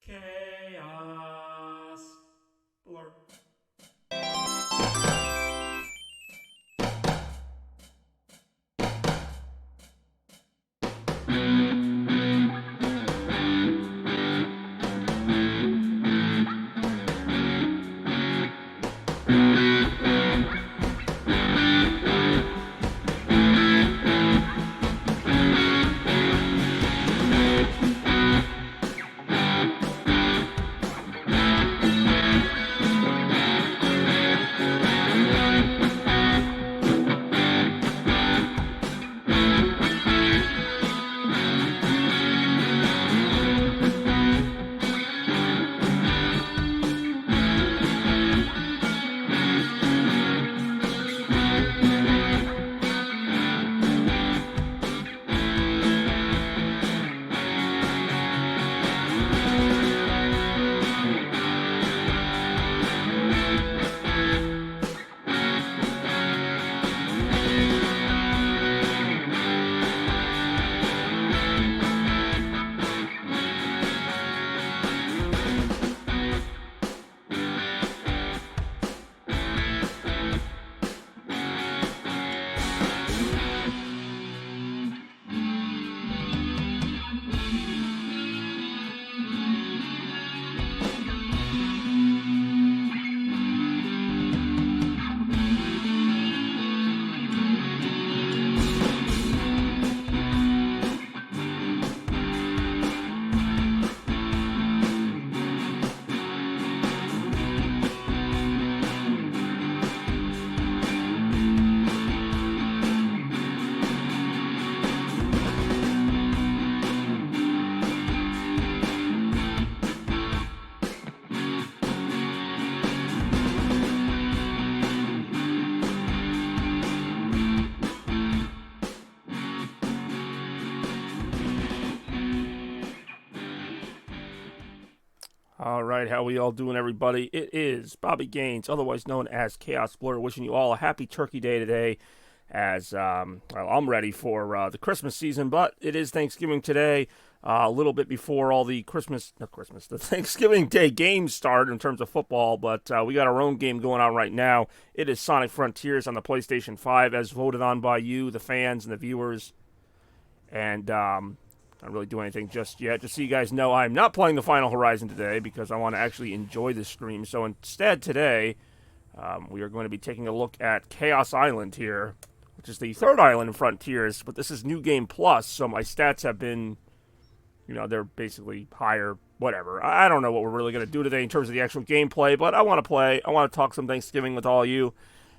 Chaos. Blur. All right, how we all doing, everybody? It is Bobby Gaines, otherwise known as Chaos Blur, wishing you all a happy Turkey Day today. As well, I'm ready for the Christmas season, but it is Thanksgiving today. A little bit before all the the Thanksgiving Day games start in terms of football, but we got our own game going on right now. It is Sonic Frontiers on the PlayStation 5, as voted on by you, the fans and the viewers. And not really doing anything just yet. Just so you guys know, I'm not playing the Final Horizon today because I want to actually enjoy this stream. So instead today, we are going to be taking a look at Chaos Island here, which is the third island in Frontiers, but this is New Game Plus, so my stats have been, they're basically higher, whatever. I don't know what we're really going to do today in terms of the actual gameplay, but I want to play. I want to talk some Thanksgiving with all you,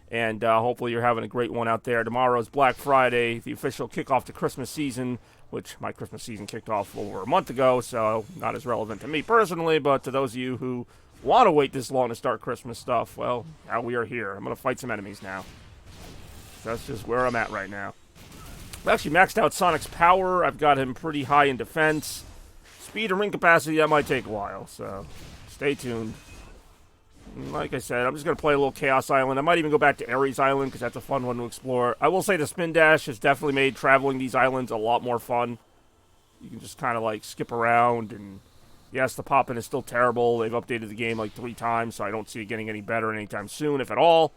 and hopefully you're having a great one out there. Tomorrow's Black Friday, the official kickoff to Christmas season, which my Christmas season kicked off over a month ago, so not as relevant to me personally, but to those of you who want to wait this long to start Christmas stuff, well, now we are here. I'm going to fight some enemies now. That's just where I'm at right now. I've actually maxed out Sonic's power. I've got him pretty high in defense. Speed and ring capacity, that might take a while, so stay tuned. Like I said, I'm just going to play a little Chaos Island. I might even go back to Ares Island because that's a fun one to explore. I will say the Spin Dash has definitely made traveling these islands a lot more fun. You can just kind of like skip around, and yes, the pop-in is still terrible. They've updated the game like 3 times, so I don't see it getting any better anytime soon, if at all.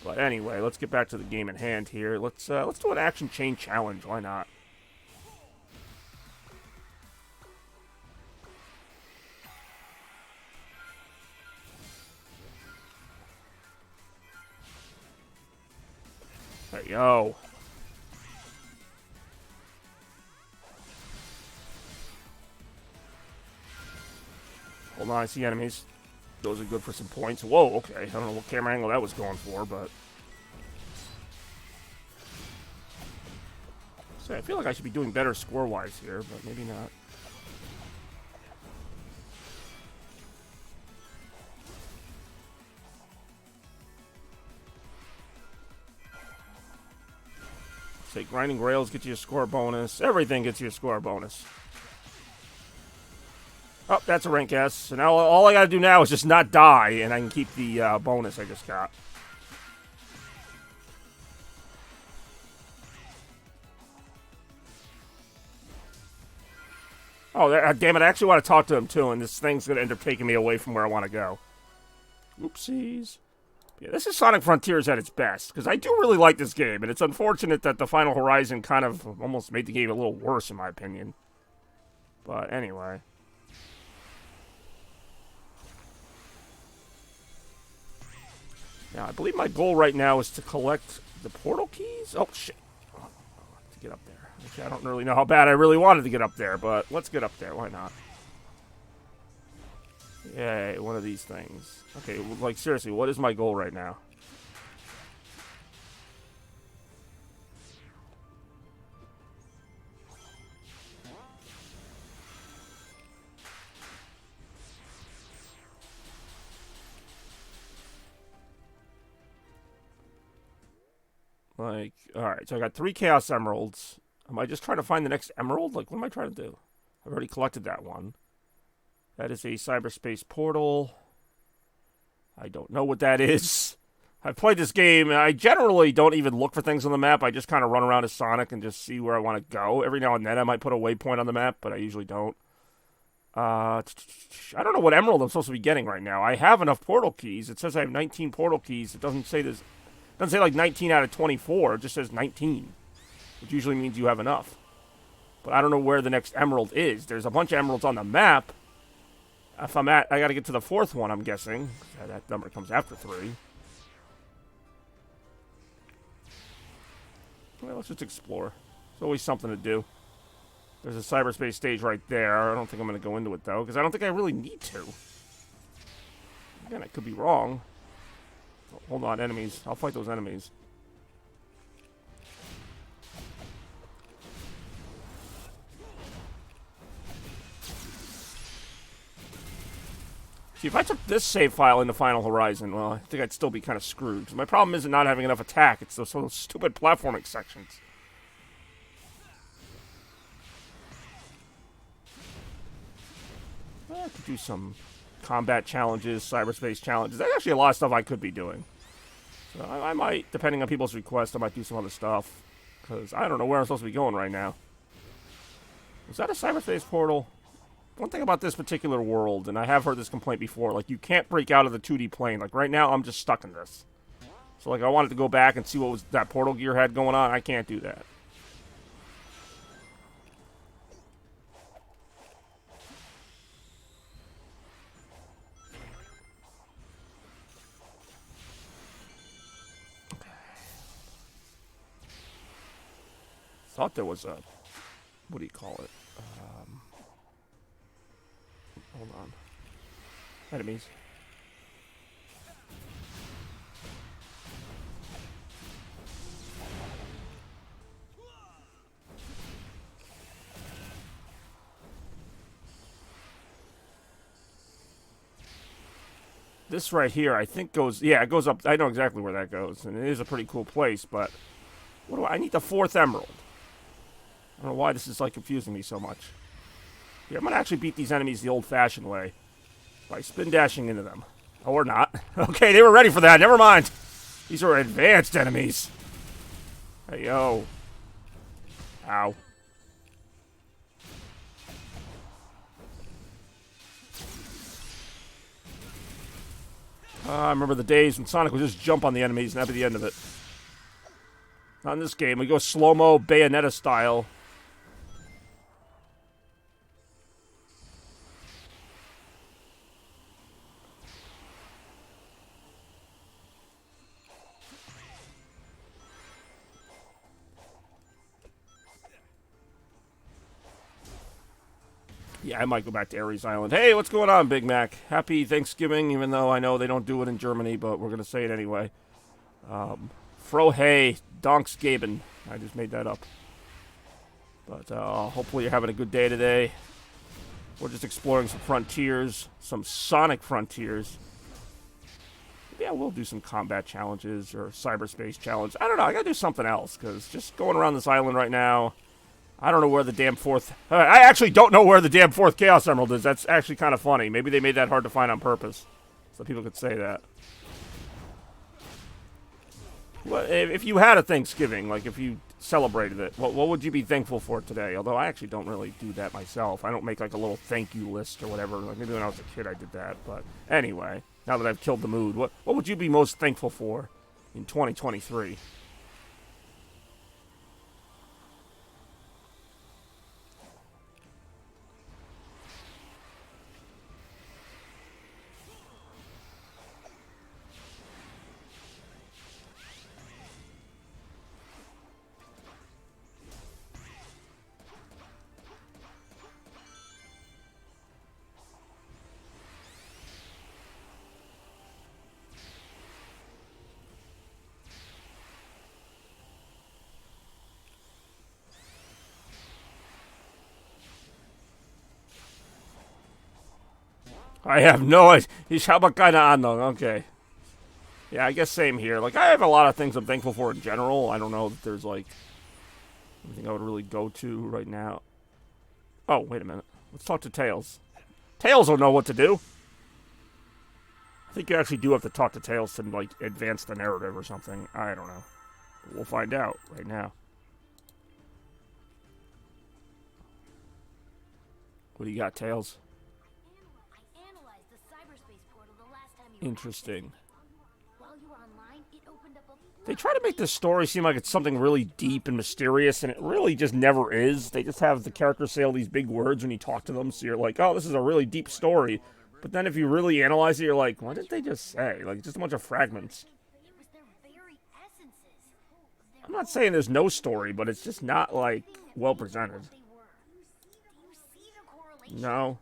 But anyway, let's get back to the game at hand here. Let's do an action chain challenge. Why not? There you go. Hold on, I see enemies. Those are good for some points. Whoa, okay. I don't know what camera angle that was going for, but... So I feel like I should be doing better score-wise here, but maybe not. Say grinding rails gets you a score bonus. Everything gets you a score bonus. Oh, that's a rank S. So now all I gotta do now is just not die, and I can keep the bonus I just got. Oh, damn it. I actually want to talk to him, too, and this thing's going to end up taking me away from where I want to go. Oopsies. Yeah, this is Sonic Frontiers at its best, because I do really like this game, and it's unfortunate that the Final Horizon kind of almost made the game a little worse, in my opinion. But anyway. Now, I believe my goal right now is to collect the portal keys. Oh, shit. To get up there. Actually, I don't really know how bad I really wanted to get up there, but let's get up there. Why not? Yay, one of these things. Okay, like, seriously, what is my goal right now? Like, alright, so I got 3 Chaos Emeralds. Am I just trying to find the next emerald? Like, what am I trying to do? I've already collected that one. That is a cyberspace portal. I don't know what that is. I've played this game, and I generally don't even look for things on the map. I just kind of run around as Sonic and just see where I want to go. Every now and then I might put a waypoint on the map, but I usually don't. I don't know what emerald I'm supposed to be getting right now. I have enough portal keys. It says I have 19 portal keys. It doesn't say this. It doesn't say like 19 out of 24. It just says 19, which usually means you have enough. But I don't know where the next emerald is. There's a bunch of emeralds on the map. If I'm at, I got to get to the 4th one, I'm guessing. That number comes after 3. Well, let's just explore. There's always something to do. There's a cyberspace stage right there. I don't think I'm going to go into it, though, because I don't think I really need to. Again, I could be wrong. Oh, hold on, enemies. I'll fight those enemies. See, if I took this save file into Final Horizon, well, I think I'd still be kind of screwed. 'Cause my problem isn't not having enough attack. It's those stupid platforming sections. I could do some combat challenges, cyberspace challenges. There's actually a lot of stuff I could be doing. So I might, depending on people's requests, I might do some other stuff. Because I don't know where I'm supposed to be going right now. Is that a cyberspace portal? One thing about this particular world, and I have heard this complaint before, like, you can't break out of the 2D plane. Like, right now, I'm just stuck in this. So, like, I wanted to go back and see what was that portal gear had going on. I can't do that. Thought there was a, what do you call it? Hold on. Enemies. This right here, I think goes, yeah, it goes up. I know exactly where that goes, and it is a pretty cool place, but what do I need the 4th emerald. I don't know why this is, like, confusing me so much. Yeah, I'm going to actually beat these enemies the old-fashioned way. By spin-dashing into them. Or not. Okay, they were ready for that. Never mind. These are advanced enemies. Hey, yo. Ow. I remember the days when Sonic would just jump on the enemies and that'd be the end of it. Not in this game. We go slow-mo, Bayonetta style. Yeah, I might go back to Ares Island. Hey, what's going on, Big Mac? Happy Thanksgiving, even though I know they don't do it in Germany, but we're going to say it anyway. Frohe Donksgaben. I just made that up. But hopefully you're having a good day today. We're just exploring some frontiers, some Sonic frontiers. Yeah, we'll do some combat challenges or cyberspace challenge. I don't know, I got to do something else, because just going around this island right now... I don't know where the damn 4th... I actually don't know where the damn 4th Chaos Emerald is. That's actually kind of funny. Maybe they made that hard to find on purpose. So people could say that. Well, if you had a Thanksgiving, like if you celebrated it. What would you be thankful for today? Although I actually don't really do that myself. I don't make like a little thank you list or whatever. Like maybe when I was a kid I did that. But anyway, now that I've killed the mood, what would you be most thankful for in 2023? I have no idea. He's how about kind of on though? Okay. Yeah, I guess same here. Like I have a lot of things I'm thankful for in general. I don't know if there's like anything I would really go to right now. Oh, wait a minute. Let's talk to Tails. Tails will know what to do. I think you actually do have to talk to Tails to like advance the narrative or something. I don't know. We'll find out right now. What do you got, Tails? Interesting. They try to make this story seem like it's something really deep and mysterious, and it really just never is. They just have the characters say all these big words when you talk to them, so you're like, oh, this is a really deep story. But then if you really analyze it, you're like, what did they just say? Like, just a bunch of fragments. I'm not saying there's no story, but it's just not, like, well presented. No.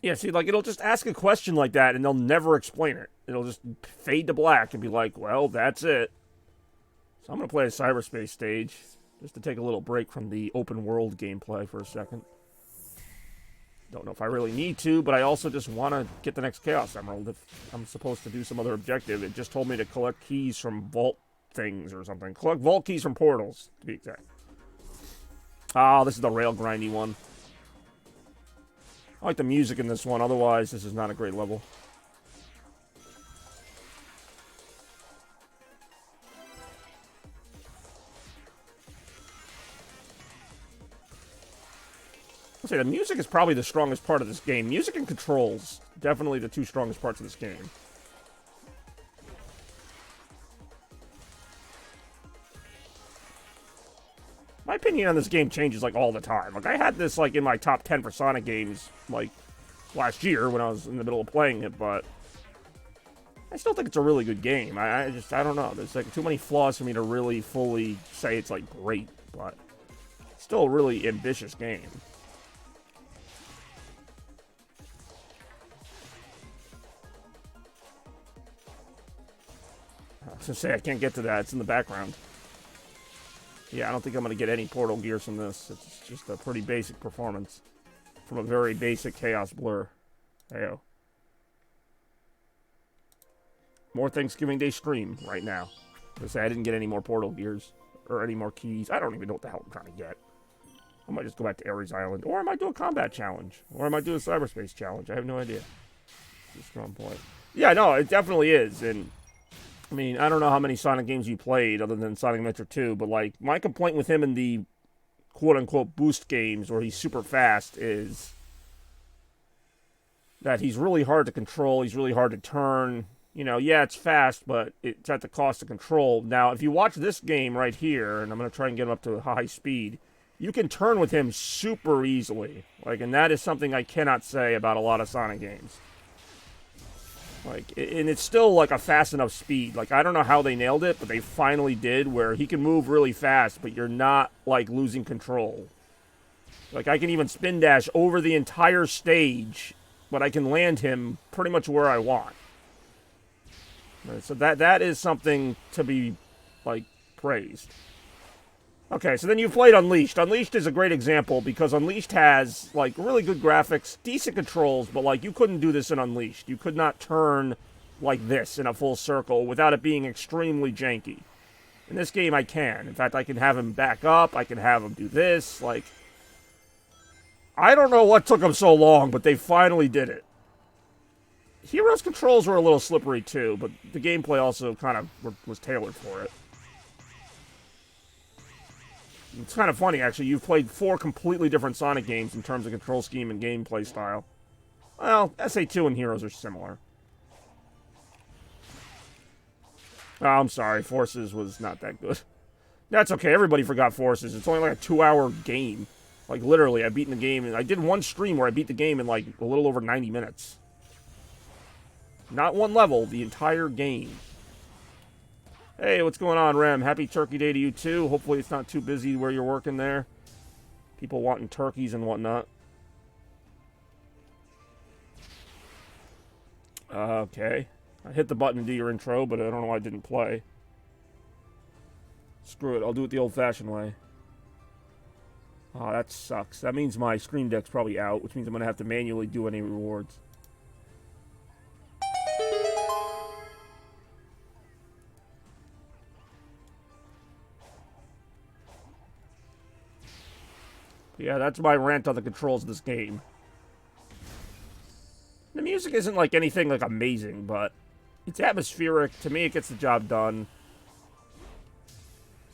Yeah, see, like, it'll just ask a question like that, and they'll never explain it. It'll just fade to black and be like, well, that's it. So I'm going to play a cyberspace stage, just to take a little break from the open world gameplay for a second. Don't know if I really need to, but I also just want to get the next Chaos Emerald if I'm supposed to do some other objective. It just told me to collect keys from vault things or something. Collect vault keys from portals, to be exact. Ah, this is the rail grindy one. I like the music in this one, otherwise this is not a great level. I'll say the music is probably the strongest part of this game. Music and controls, definitely the two strongest parts of this game. My opinion on this game changes, like, all the time. Like, I had this, like, in my top 10 for Sonic games, like, last year when I was in the middle of playing it, but I still think it's a really good game. I don't know. There's, like, too many flaws for me to really fully say it's, like, great, but it's still a really ambitious game. I was gonna say, I can't get to that. It's in the background. Yeah, I don't think I'm going to get any portal gears from this. It's just a pretty basic performance from a very basic Chaos Blur. Heyo. More Thanksgiving Day stream right now. I say I didn't get any more portal gears or any more keys. I don't even know what the hell I'm trying to get. I might just go back to Ares Island, or I might do a combat challenge, or I might do a cyberspace challenge. I have no idea. It's a strong point. Yeah, no, it definitely is, and I mean, I don't know how many Sonic games you played other than Sonic Adventure 2, but, like, my complaint with him in the quote-unquote boost games where he's super fast is that he's really hard to control, he's really hard to turn. You know, yeah, it's fast, but it's at the cost of control. Now, if you watch this game right here, and I'm going to try and get him up to high speed, you can turn with him super easily. Like, and that is something I cannot say about a lot of Sonic games. Like, and it's still, like, a fast enough speed. Like, I don't know how they nailed it, but they finally did, where he can move really fast, but you're not, like, losing control. Like, I can even spin dash over the entire stage, but I can land him pretty much where I want. Right, so that is something to be, like, praised. Okay, so then you played Unleashed. Unleashed is a great example because Unleashed has, like, really good graphics, decent controls, but, like, you couldn't do this in Unleashed. You could not turn like this in a full circle without it being extremely janky. In this game, I can. In fact, I can have him back up. I can have him do this. Like, I don't know what took them so long, but they finally did it. Heroes controls were a little slippery too, but the gameplay also kind of was tailored for it. It's kind of funny, actually. You've played 4 completely different Sonic games in terms of control scheme and gameplay style. Well, SA2 and Heroes are similar. Oh, I'm sorry. Forces was not that good. That's okay. Everybody forgot Forces. It's only like a 2-hour game. Like, literally, I've beaten the game. And I did one stream where I beat the game in, like, a little over 90 minutes. Not one level, the entire game. Hey, what's going on, Rem? Happy Turkey Day to you, too. Hopefully it's not too busy where you're working there. People wanting turkeys and whatnot. Okay. I hit the button to do your intro, but I don't know why it didn't play. Screw it. I'll do it the old-fashioned way. Oh, that sucks. That means my Screen Deck's probably out, which means I'm going to have to manually do any rewards. Yeah, that's my rant on the controls of this game. The music isn't like anything like amazing, but it's atmospheric. To me, it gets the job done.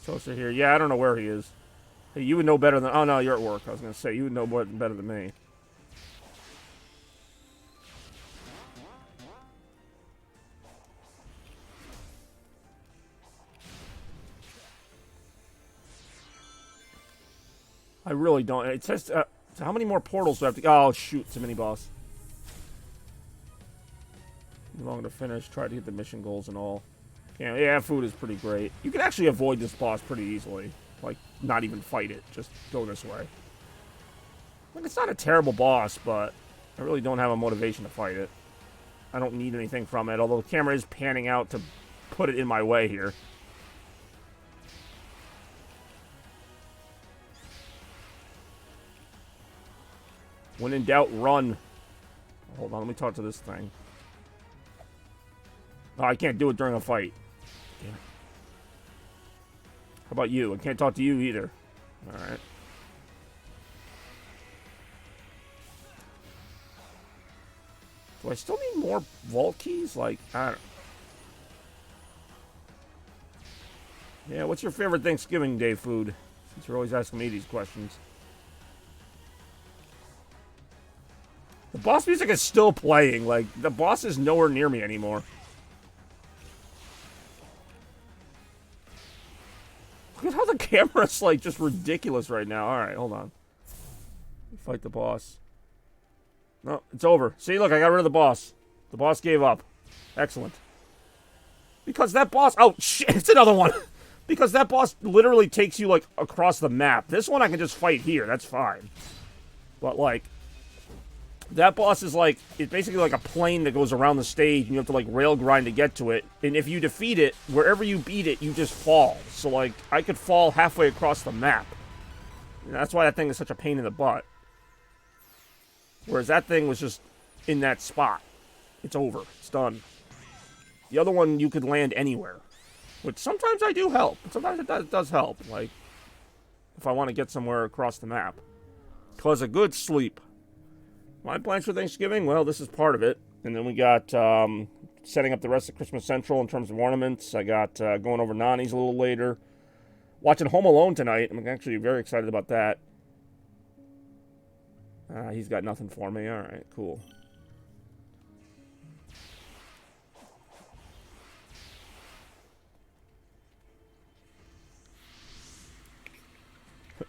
Sosa here. Yeah, I don't know where he is. Hey, you would know better than... Oh, no, you're at work. I was going to say, you would know better than me. I really don't. It says... so how many more portals do I have to... Oh, shoot. It's a mini-boss. Long to finish. Try to hit the mission goals and all. Yeah, food is pretty great. You can actually avoid this boss pretty easily. Like, not even fight it. Just go this way. Like, it's not a terrible boss, but I really don't have a motivation to fight it. I don't need anything from it, although the camera is panning out to put it in my way here. When in doubt, run. Hold on, let me talk to this thing. Oh, I can't do it during a fight. Damn it. How about you? I can't talk to you either. Alright. Do I still need more vault keys? Like, I don't... Yeah, what's your favorite Thanksgiving Day food? Since you're always asking me these questions. The boss music is still playing. Like, the boss is nowhere near me anymore. Look at how the camera's, like, just ridiculous right now. Alright, hold on. Fight the boss. No, it's over. See, look, I got rid of the boss. The boss gave up. Excellent. Because that boss... Oh, shit, it's another one. Because that boss literally takes you, like, across the map. This one I can just fight here. That's fine. But, like... That boss is like, it's basically like a plane that goes around the stage and you have to like rail grind to get to it. And if you defeat it, wherever you beat it, you just fall. So like, I could fall halfway across the map. And that's why that thing is such a pain in the butt. Whereas that thing was just in that spot. It's over. It's done. The other one, you could land anywhere. Which sometimes I do help. But sometimes it does help. Like, if I want to get somewhere across the map. Because a good sleep. My plans for Thanksgiving? Well, this is part of it. And then we got setting up the rest of Christmas Central in terms of ornaments. I got going over Nani's a little later. Watching Home Alone tonight. I'm actually very excited about that. He's got nothing for me. All right, cool.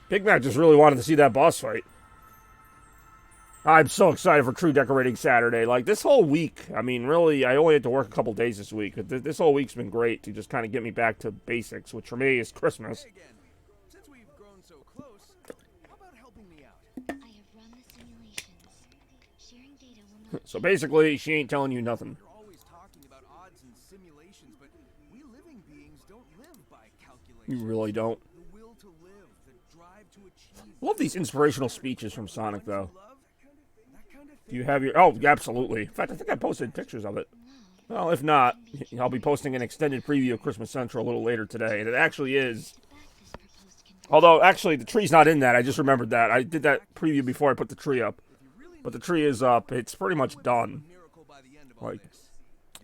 Big Mac just really wanted to see that boss fight. I'm so excited for True Decorating Saturday. Like, this whole week, I mean, really, I only had to work a couple days this week. But this whole week's been great to just kind of get me back to basics, which for me is Christmas. Hey again. Since we've grown so close, how about helping me out? I have run the simulations. Sharing data will not... So basically, she ain't telling you nothing. You're always talking about odds and simulations, but we living beings don't live by calculation. You really don't. The will to live, the drive to achieve. I love these inspirational speeches from Sonic, though. Love, that kind of thing. Do you have your... Oh, absolutely. In fact, I think I posted pictures of it. Well, if not, I'll be posting an extended preview of Christmas Central a little later today. And it actually is... Although, actually, the tree's not in that. I just remembered that. I did that preview before I put the tree up. But the tree is up. It's pretty much done. Miracle by the end of Like,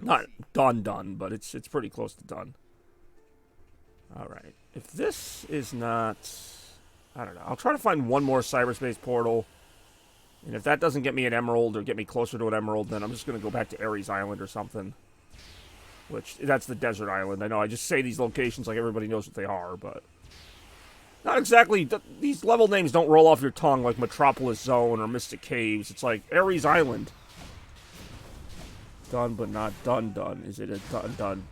not done, but it's pretty close to done. All right. If this is not, I don't know. I'll try to find one more cyberspace portal. And if that doesn't get me an emerald or get me closer to an emerald, then I'm just going to go back to Ares Island or something. Which, that's the desert island. I know, I just say these locations like everybody knows what they are, but... Not exactly... These level names don't roll off your tongue like Metropolis Zone or Mystic Caves. It's like Ares Island. Done, but not done. Is it a done?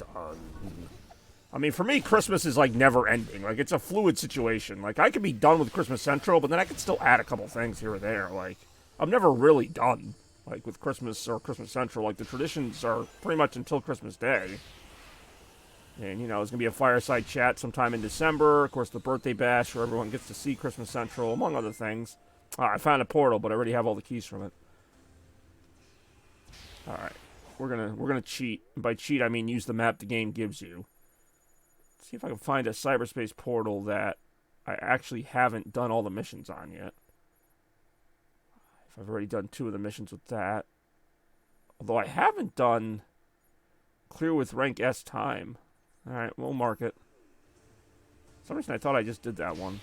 I mean, for me, Christmas is, like, never ending. Like, it's a fluid situation. Like, I could be done with Christmas Central, but then I could still add a couple things here or there. Like, I'm never really done. Like, with Christmas or Christmas Central, like, the traditions are pretty much until Christmas Day. And, you know, there's going to be a fireside chat sometime in December. Of course, the birthday bash where everyone gets to see Christmas Central, among other things. I found a portal, but I already have all the keys from it. Alright. We're gonna cheat. And by cheat, I mean use the map the game gives you. Let's see if I can find a cyberspace portal that I actually haven't done all the missions on yet. I've already done 2 of the missions with that. Although I haven't done clear with rank S time. Alright, we'll mark it. For some reason I thought I just did that one.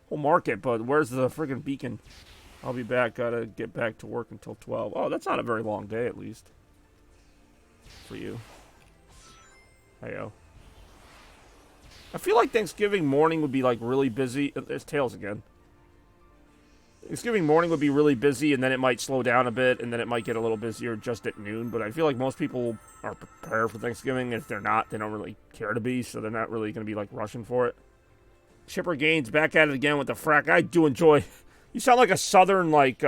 We'll mark it, but where's the friggin' beacon? I'll be back. Gotta get back to work until 12. Oh, that's not a very long day, at least. For you. Heyo. I feel like Thanksgiving morning would be, like, really busy. There's Tails again. Thanksgiving morning would be really busy, and then it might slow down a bit, and then it might get a little busier just at noon. But I feel like most people are prepared for Thanksgiving. If they're not, they don't really care to be, so they're not really going to be, like, rushing for it. Chipper Gaines back at it again with the frack. I do enjoy... You sound like a southern, like,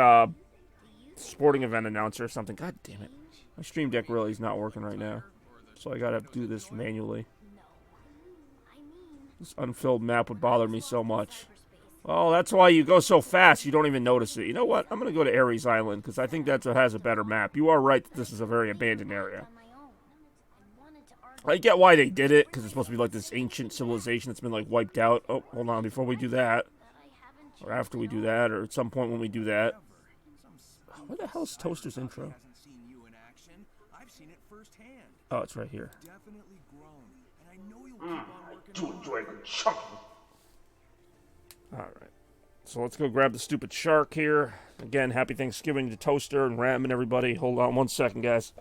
sporting event announcer or something. God damn it. My Stream Deck really is not working right now. So I gotta do this manually. This unfilled map would bother me so much. Oh, that's why you go so fast, you don't even notice it. You know what? I'm gonna go to Ares Island, because I think that has a better map. You are right that this is a very abandoned area. I get why they did it, because it's supposed to be like this ancient civilization that's been, like, wiped out. Oh, hold on, before we do that. Or after we do that, or at some point when we do that. Where the hell is Toaster's intro? Oh, it's right here. Alright. So let's go grab the stupid shark here. Again, happy Thanksgiving to Toaster and Ram and everybody. Hold on one second, guys.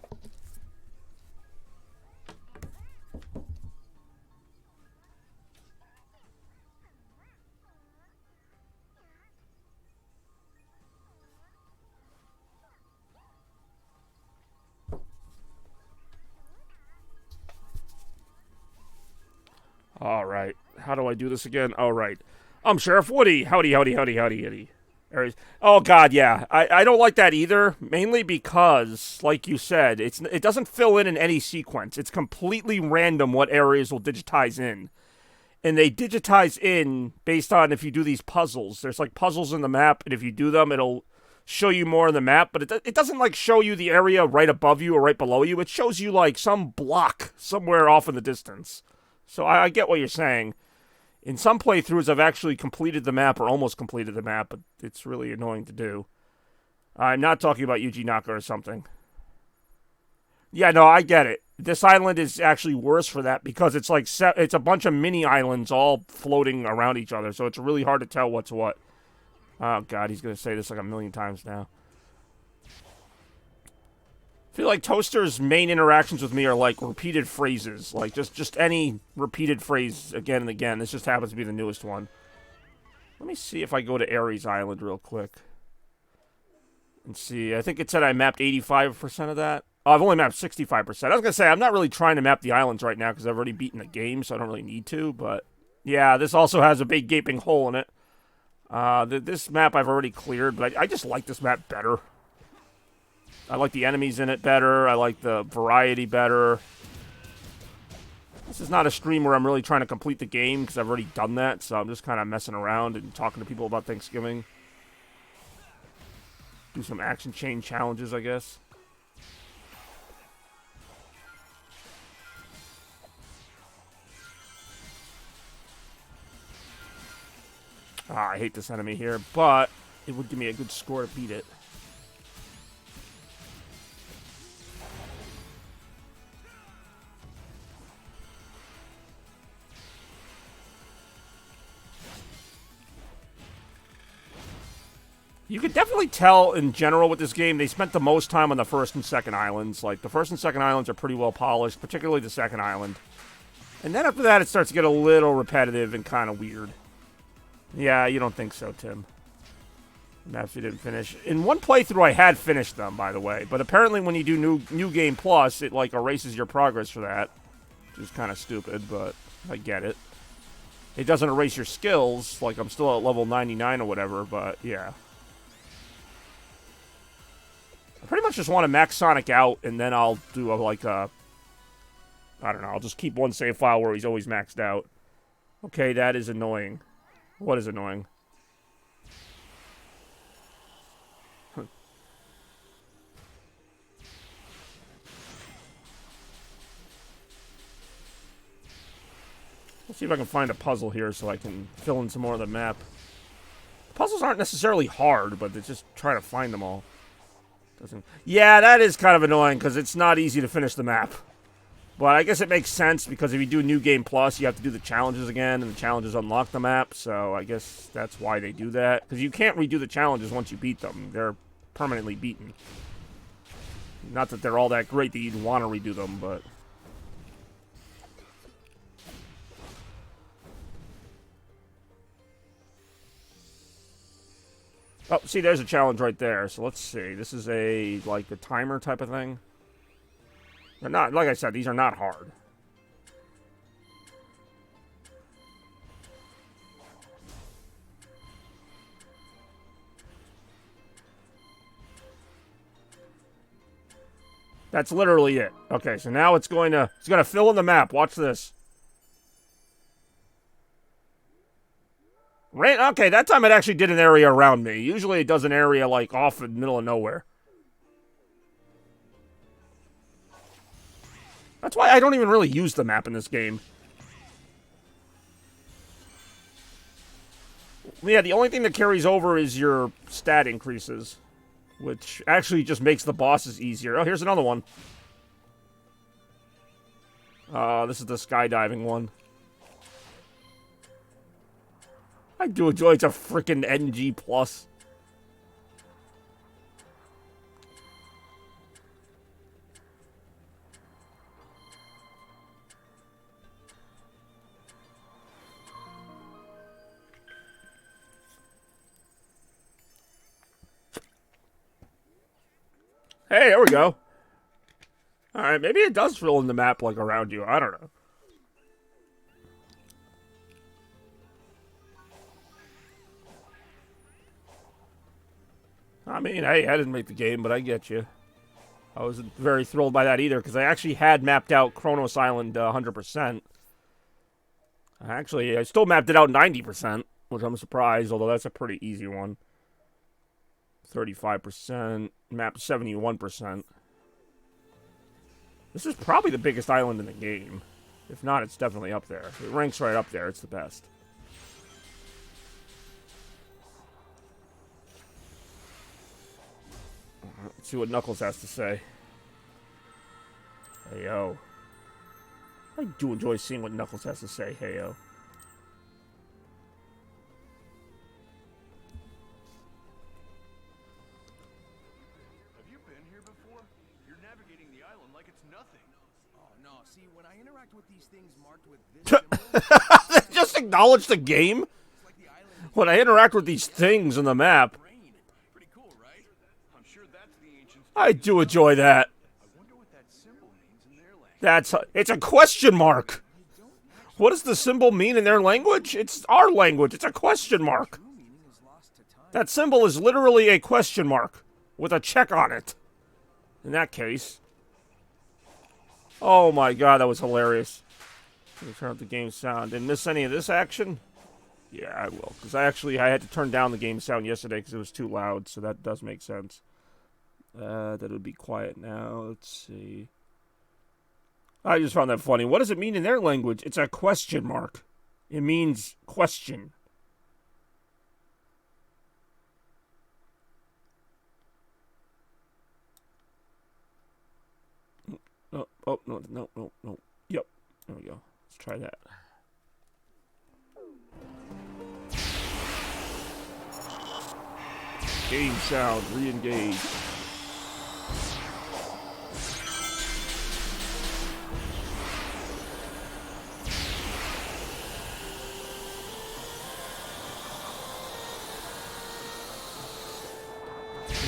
Alright, how do I do this again? Alright. I'm Sheriff Woody. Howdy. Oh, God, yeah. I don't like that either, mainly because, like you said, it doesn't fill in any sequence. It's completely random what areas will digitize in. And they digitize in based on if you do these puzzles. There's, like, puzzles in the map, and if you do them, it'll show you more of the map, but it doesn't, like, show you the area right above you or right below you. It shows you, like, some block somewhere off in the distance. So I get what you're saying. In some playthroughs, I've actually completed the map or almost completed the map, but it's really annoying to do. I'm not talking about Yuji Naka or something. Yeah, no, I get it. This island is actually worse for that because it's like it's a bunch of mini islands all floating around each other, so it's really hard to tell what's what. Oh, God, he's going to say this like a million times now. I feel like Toaster's main interactions with me are like repeated phrases. Like just any repeated phrase again and again. This just happens to be the newest one. Let me see if I go to Ares Island real quick. And see, I think it said I mapped 85% of that. Oh, I've only mapped 65%. I was going to say, I'm not really trying to map the islands right now because I've already beaten the game, so I don't really need to. But yeah, this also has a big gaping hole in it. This map I've already cleared, but I just like this map better. I like the enemies in it better. I like the variety better. This is not a stream where I'm really trying to complete the game because I've already done that, so I'm just kind of messing around and talking to people about Thanksgiving. Do some action chain challenges, I guess. I hate this enemy here, but it would give me a good score to beat it. You could definitely tell in general with this game, they spent the most time on the first and second islands. Like, the first and second islands are pretty well polished, particularly the second island. And then after that, it starts to get a little repetitive and kind of weird. Yeah, you don't think so, Tim. Maps you didn't finish. In one playthrough, I had finished them, by the way. But apparently when you do New Game Plus, it, like, erases your progress for that. Which is kind of stupid, but I get it. It doesn't erase your skills. Like, I'm still at level 99 or whatever, but yeah. I pretty much just want to max Sonic out, and then I'll do, like, a... I don't know, I'll just keep one save file where he's always maxed out. Okay, that is annoying. What is annoying? Let's see if I can find a puzzle here so I can fill in some more of the map. The puzzles aren't necessarily hard, but they just try to find them all. Yeah, that is kind of annoying because it's not easy to finish the map. But I guess it makes sense because if you do New Game Plus, you have to do the challenges again, and the challenges unlock the map. So I guess that's why they do that. Because you can't redo the challenges once you beat them. They're permanently beaten. Not that they're all that great that you'd want to redo them, but... Oh, see, there's a challenge right there. So let's see. This is a, like, a timer type of thing. They're not, like I said, these are not hard. That's literally it. Okay, so now it's going to fill in the map. Watch this. Right? Okay, that time it actually did an area around me. Usually it does an area, like, off in the middle of nowhere. That's why I don't even really use the map in this game. Yeah, the only thing that carries over is your stat increases. Which actually just makes the bosses easier. Oh, here's another one. This is the skydiving one. I do enjoy it's a frickin' NG+. Hey, there we go. Alright, maybe it does fill in the map, like, around you. I don't know. I mean, hey, I didn't make the game, but I get you. I wasn't very thrilled by that either, because I actually had mapped out Kronos Island 100%. Actually, I still mapped it out 90%, which I'm surprised, although that's a pretty easy one. 35%, map 71%. This is probably the biggest island in the game. If not, it's definitely up there. It ranks right up there. It's the best. Let's see what Knuckles has to say. Hey, yo. I do enjoy seeing what Knuckles has to say. Hey, yo. Have you been here before? You're navigating the island like it's nothing. Oh, no. See, when I interact with these things marked with this symbol, Just acknowledge the game? it's like the island When I interact with these things on the map, rain. Pretty cool, right? I'm sure that's the ancient. I do enjoy that. I wonder what that symbol means in their language. It's a question mark. What does the symbol mean in their language? It's our language. It's a question mark. True meaning is lost to time. That symbol is literally a question mark with a check on it. In that case. Oh my god, that was hilarious. Let me turn up the game sound. Didn't miss any of this action? Yeah, I will. Because I had to turn down the game sound yesterday because it was too loud, so that does make sense. That would be quiet now. Let's see. I just found that funny. What does it mean in their language? It's a question mark. It means question. Oh, no. Yep. There we go. Let's try that. Game sound, re-engage.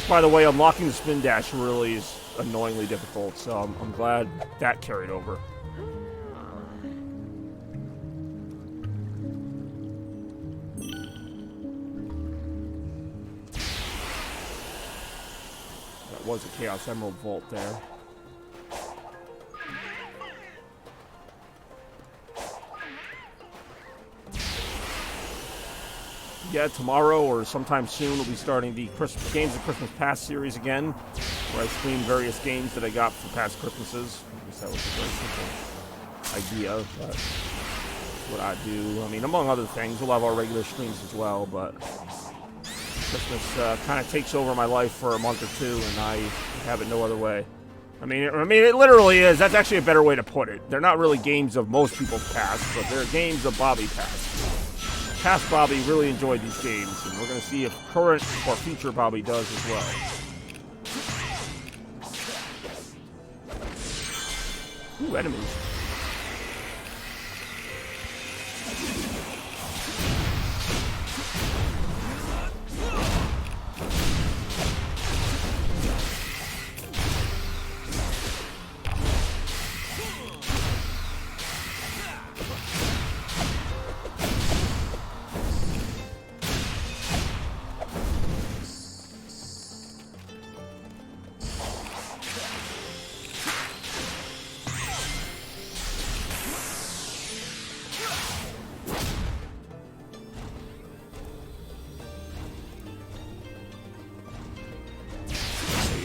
By the way, unlocking the spin dash really is annoyingly difficult, so I'm glad that carried over. That was a Chaos Emerald Vault there. Yeah, tomorrow or sometime soon we'll be starting the Games of Christmas Past series again, where I stream various games that I got for past Christmases. I guess that was a very simple idea, but that's what I do. I mean, among other things, we'll have our regular streams as well, but Christmas kind of takes over my life for a month or two, and I have it no other way. I mean, it literally is. That's actually a better way to put it. They're not really games of most people's past, but they're games of Bobby past. Past Bobby really enjoyed these games, and we're going to see if current or future Bobby does as well. Ooh, enemies.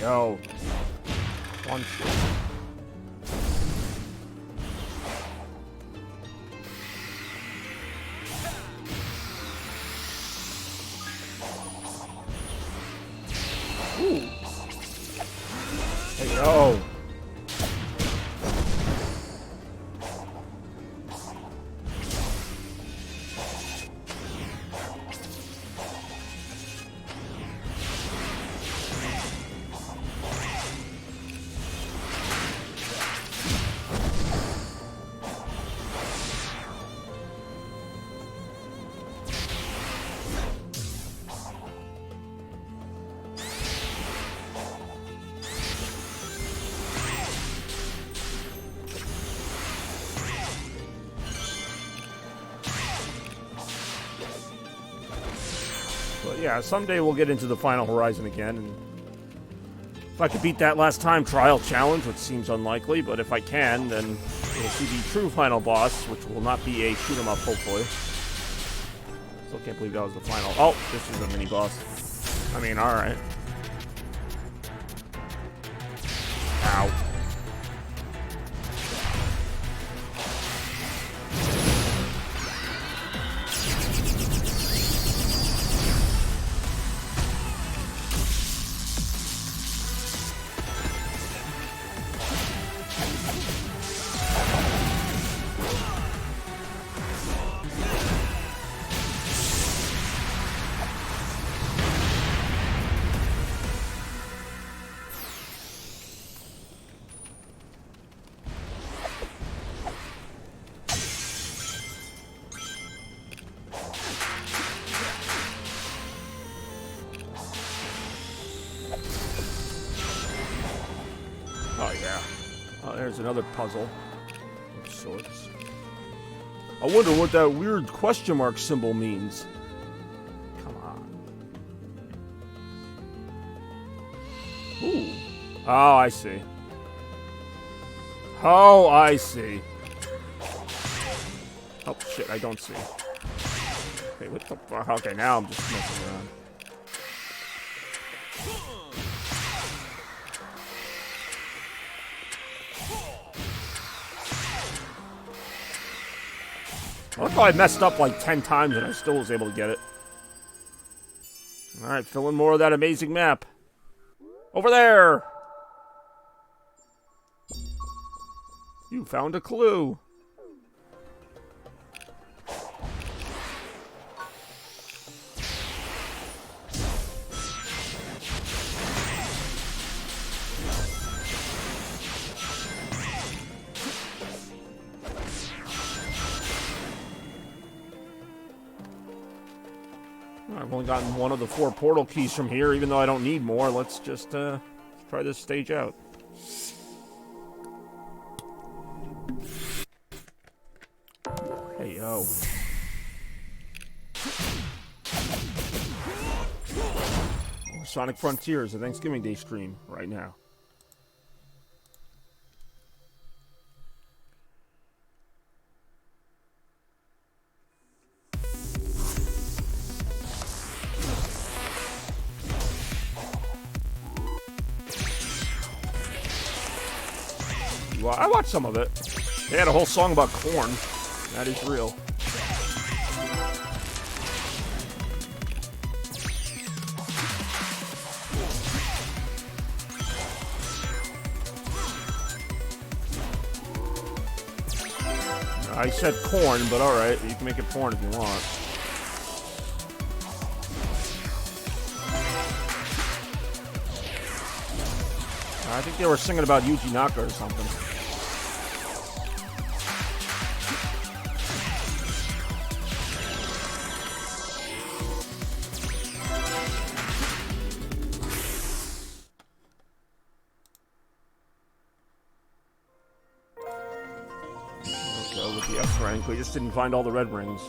Yo. One shot. Ooh. Hey, yo. But yeah, someday we'll get into the final horizon again, and if I could beat that last time trial challenge, which seems unlikely, but if I can, then we'll see the true final boss, which will not be a shoot 'em up, hopefully. Still can't believe that was the final. Oh, this is a mini boss. I mean, alright. Ow. Oh, yeah. Oh, there's another puzzle of sorts. I wonder what that weird question mark symbol means. Come on. Ooh. Oh, I see. Oh, I see. Oh, shit, I don't see. Okay, what the fuck? Okay, now I'm just messing around. I look how I messed up like 10 times and I still was able to get it. Alright, fill in more of that amazing map. Over there! You found a clue. I've only gotten one of the 4 portal keys from here, even though I don't need more. Let's just try this stage out. Hey, yo. Sonic Frontiers, a Thanksgiving Day stream right now. Well, I watched some of it. They had a whole song about corn. That is real. I said corn, but alright, you can make it porn if you want. I think they were singing about Yuji Naka or something. Go with the S rank. We just didn't find all the red rings.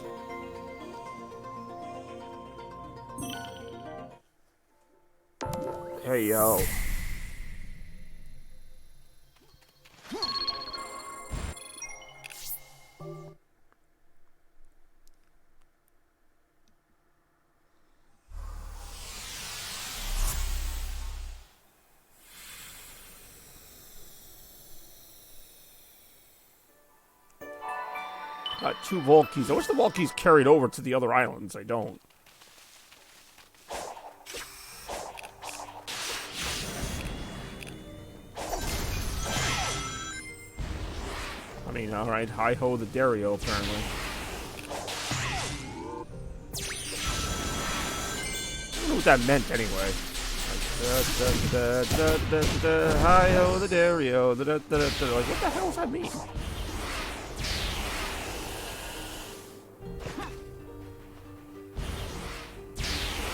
Hey, yo. Got 2 vault keys. I wish the vault keys carried over to the other islands. I don't. I mean, alright, hi-ho the Dario, apparently. I don't know what that meant, anyway. Like, hi-ho the Dario, like, what the hell does that mean?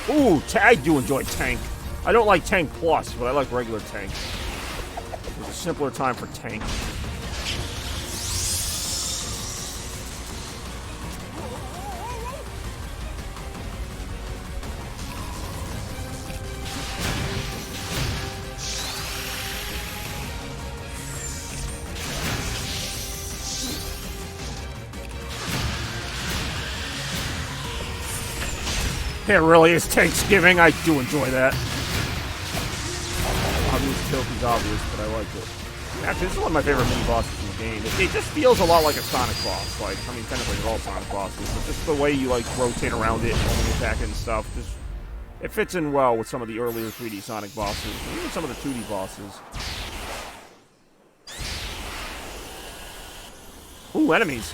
Ooh, I do enjoy Tank. I don't like Tank Plus, but I like regular Tank. There's a simpler time for Tank. It really is Thanksgiving. I do enjoy that. Obvious Filthy's obvious, but I like it. Actually, this is one of my favorite mini bosses in the game. It just feels a lot like a Sonic boss. Like, I mean, technically they're all Sonic bosses, but just the way you, like, rotate around it and only attack it and stuff, just... It fits in well with some of the earlier 3D Sonic bosses, and even some of the 2D bosses. Ooh, enemies.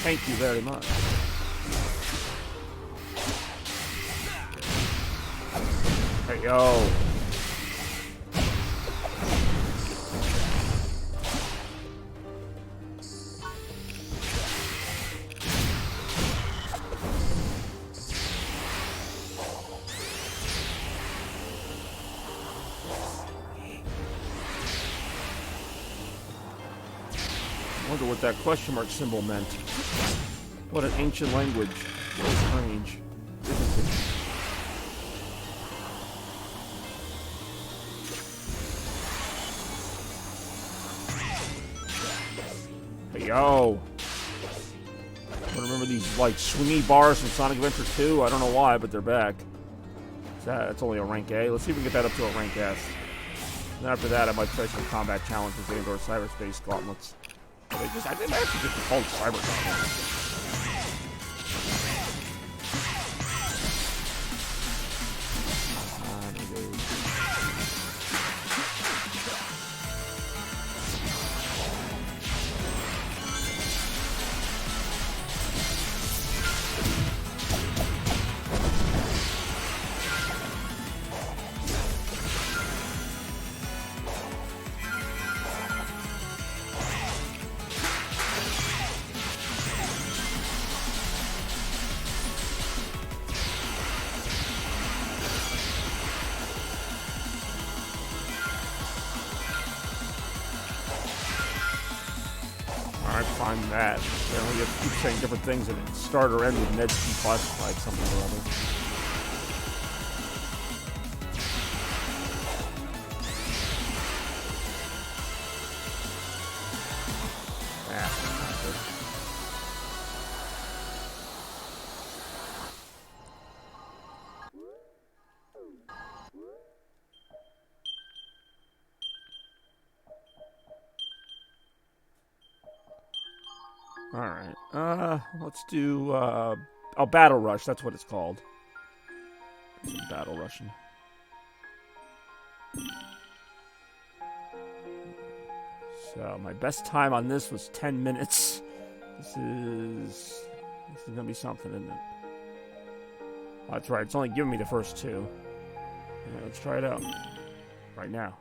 Thank you very much. Hey, yo. I wonder what that question mark symbol meant. What an ancient language. What strange. Isn't it? Hey, yo. I remember these, like, swingy bars from Sonic Adventure 2? I don't know why, but they're back. That's only a rank A. Let's see if we can get that up to a rank S. And after that, I might try some combat challenges and/or cyberspace gauntlets. I think they actually just called cyber gauntlets. fine with that. You know, you keep saying different things and start or end with Ned's declassified something or other. Alright, let's do, Battle Rush, that's what it's called. Battle Rushing. So, my best time on this was 10 minutes. This is gonna be something, isn't it? Oh, that's right, it's only giving me the first two. Yeah, let's try it out. Right now.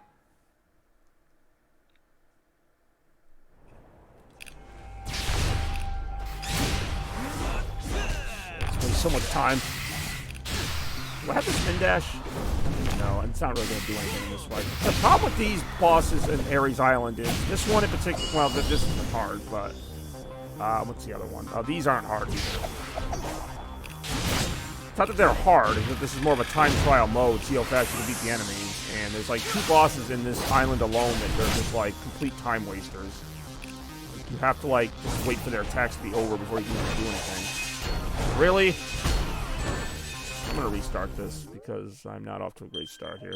So much time. Do I have the spin dash? No, it's not really going to do anything in this fight. The problem with these bosses in Ares Island is, this one in particular, well, this isn't hard, but, what's the other one? These aren't hard either. It's not that they're hard, it's that this is more of a time trial mode, see how fast you can beat the enemies, and there's like 2 bosses in this island alone that they're just like complete time wasters. You have to like just wait for their attacks to be over before you can do anything. Really? I'm gonna restart this because I'm not off to a great start here.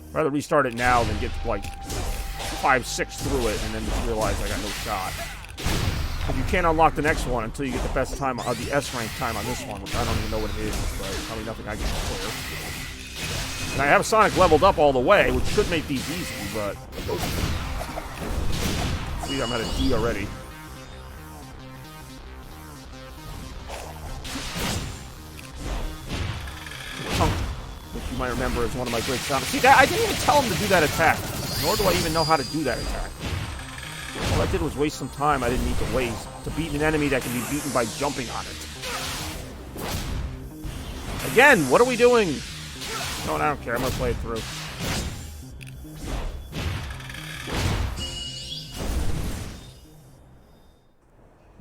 I'd rather restart it now than get like 5-6 through it and then just realize I got no shot. But you can't unlock the next one until you get the best time, the S rank time on this one, which I don't even know what it is, but probably nothing I can clear. And I have Sonic leveled up all the way, which should make these easy, but see, I'm at a D already. Which you might remember is one of my great Sonic. See, I didn't even tell him to do that attack, nor do I even know how to do that attack. All I did was waste some time I didn't need to waste to beat an enemy that can be beaten by jumping on it. Again, what are we doing? No, I don't care. I'm going to play it through.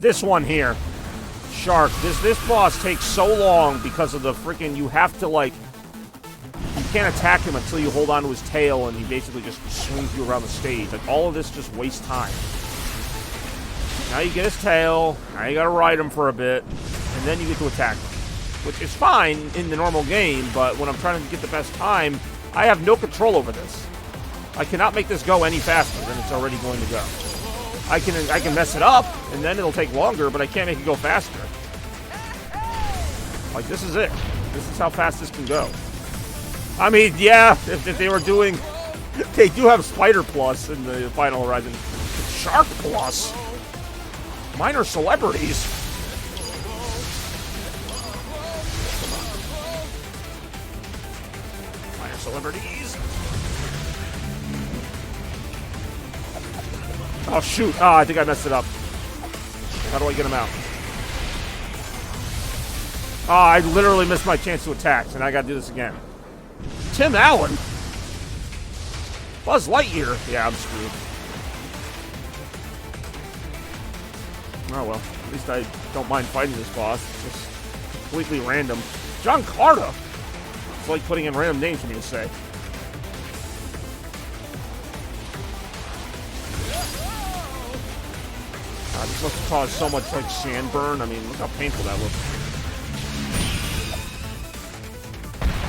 This one here. Shark. This boss takes so long because of the freaking... You have to, like... You can't attack him until you hold on to his tail and he basically just swings you around the stage. Like, all of this just wastes time. Now you get his tail, now you gotta ride him for a bit, and then you get to attack him. Which is fine in the normal game, but when I'm trying to get the best time, I have no control over this. I cannot make this go any faster than it's already going to go. I can mess it up, and then it'll take longer, but I can't make it go faster. Like, this is it. This is how fast this can go. I mean, yeah, if they were doing... They do have Spider Plus in the Final Horizon. Shark Plus? Minor celebrities? Minor celebrities? Oh, shoot. Ah, I think I messed it up. How do I get him out? Ah, I literally missed my chance to attack, so now I gotta do this again. Tim Allen? Buzz Lightyear? Yeah, I'm screwed. Oh well, at least I don't mind fighting this boss. It's just completely random. John Carter! It's like putting in random names for me to say. This must have caused so much, like, sand burn. I mean, look how painful that looks.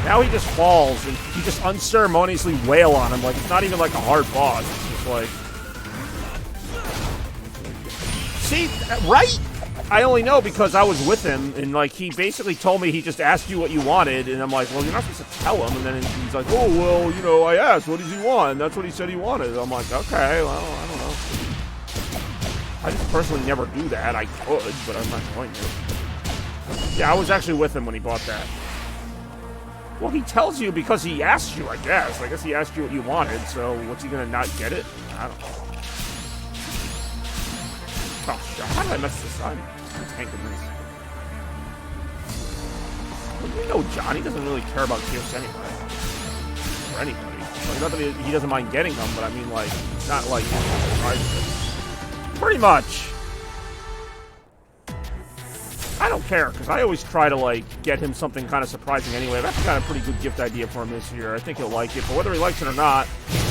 Now he just falls, and you just unceremoniously wail on him like it's not even like a hard boss. It's just like... See, right? I only know because I was with him, and like he basically told me he just asked you what you wanted, and I'm like, well, you're not supposed to tell him. And then he's like, oh, well, you know, I asked, what does he want? And that's what he said he wanted. I'm like, okay, well, I don't know. I just personally never do that. I could, but I'm not going to. Yeah, I was actually with him when he bought that. Well, he tells you because he asked you, I guess. I guess he asked you what you wanted, so what's he gonna not get it? I don't know. Oh, shit. How did I mess this up? I'm tanking this. Well, you know Johnny doesn't really care about gifts anyway. For anybody. Like, not that he doesn't mind getting them, but I mean, like, it's not like... Pretty much. I don't care, because I always try to, like, get him something kind of surprising anyway. That's got a pretty good gift idea for him this year. I think he'll like it, but whether he likes it or not,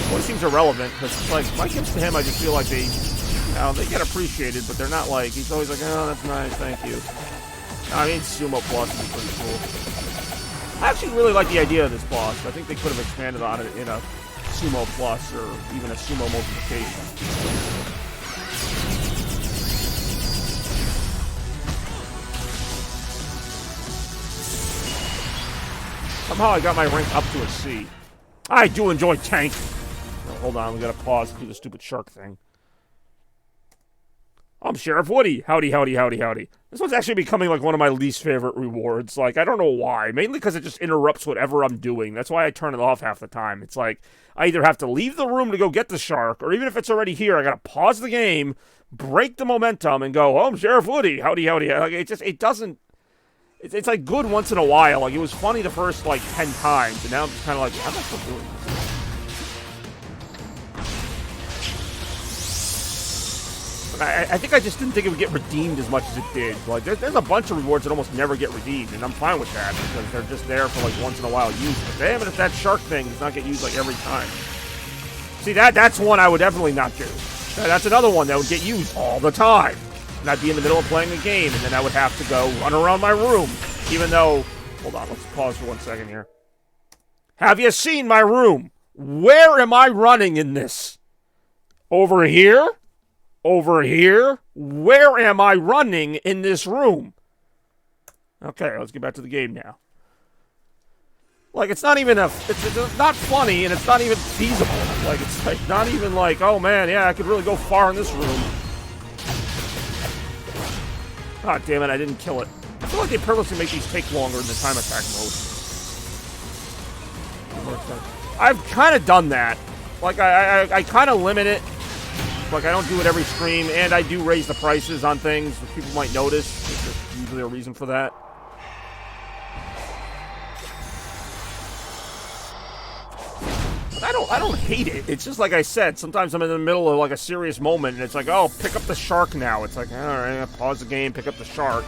well, it seems irrelevant, because it's like, my gifts to him, I just feel like they, you know, they get appreciated, but they're not like, he's always like, oh, that's nice, thank you. I mean, Sumo Plus is pretty cool. I actually really like the idea of this boss. I think they could have expanded on it in a Sumo Plus, or even a Sumo Multiplication. Somehow I got my rank up to a C. I do enjoy tank. Oh, hold on, we gotta pause to do the stupid shark thing. I'm Sheriff Woody. Howdy, howdy, howdy, howdy. This one's actually becoming like one of my least favorite rewards. Like, I don't know why. Mainly because it just interrupts whatever I'm doing. That's why I turn it off half the time. It's like, I either have to leave the room to go get the shark, or even if it's already here, I gotta pause the game, break the momentum, and go, oh, I'm Sheriff Woody. Howdy, howdy. Like, it doesn't... It's like good once in a while. Like, it was funny the first, like, 10 times, and now I'm just kind of like, how am I still doing this? I think I just didn't think it would get redeemed as much as it did. Like, there's a bunch of rewards that almost never get redeemed, and I'm fine with that, because they're just there for, like, once in a while use. But damn it, if that shark thing does not get used, like, every time. See, that's one I would definitely not do. That's another one that would get used all the time. And I'd be in the middle of playing a game, and then I would have to go run around my room, even though... Hold on, let's pause for 1 second here. Have you seen my room? Where am I running in this? Over here? Over here? Where am I running in this room? Okay, let's get back to the game now. Like, it's not even it's not funny, and it's not even feasible. Like, it's like not even like, oh man, yeah, I could really go far in this room. Ah, damn it, I didn't kill it. I feel like they purposely make these take longer in the time attack mode. I've kind of done that. Like, I kind of limit it. Like, I don't do it every stream, and I do raise the prices on things that people might notice. There's usually a reason for that. But I don't hate it. It's just like I said, sometimes I'm in the middle of like a serious moment, and it's like, oh, pick up the shark now. It's like, all right, pause the game, pick up the shark.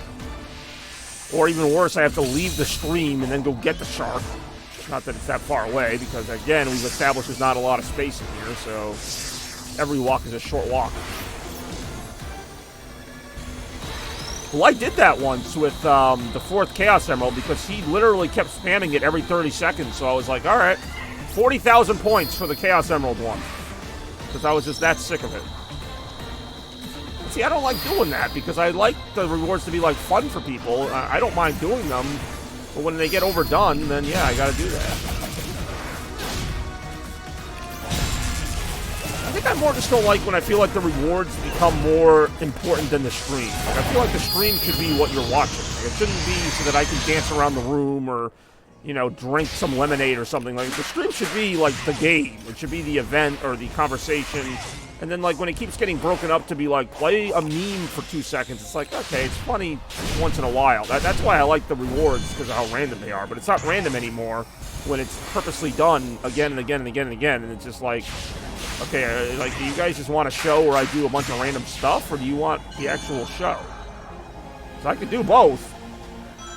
Or even worse, I have to leave the stream and then go get the shark. Not that it's that far away, because again, we've established there's not a lot of space in here, so every walk is a short walk. Well, I did that once with the 4th Chaos Emerald, because he literally kept spamming it every 30 seconds, so I was like, all right. 40,000 points for the Chaos Emerald one. Because I was just that sick of it. See, I don't like doing that, because I like the rewards to be, like, fun for people. I don't mind doing them. But when they get overdone, then, yeah, I gotta do that. I think I more just don't like when I feel like the rewards become more important than the stream. Like, I feel like the stream should be what you're watching. It shouldn't be so that I can dance around the room or... you know, drink some lemonade or something. Like, the stream should be, like, the game. It should be the event or the conversation. And then, like, when it keeps getting broken up to be, like, play a meme for 2 seconds, it's like, okay, it's funny once in a while. That's why I like the rewards, because of how random they are. But it's not random anymore when it's purposely done again and again and again and again. And it's just like, okay, like, do you guys just want a show where I do a bunch of random stuff, or do you want the actual show? Because I could do both.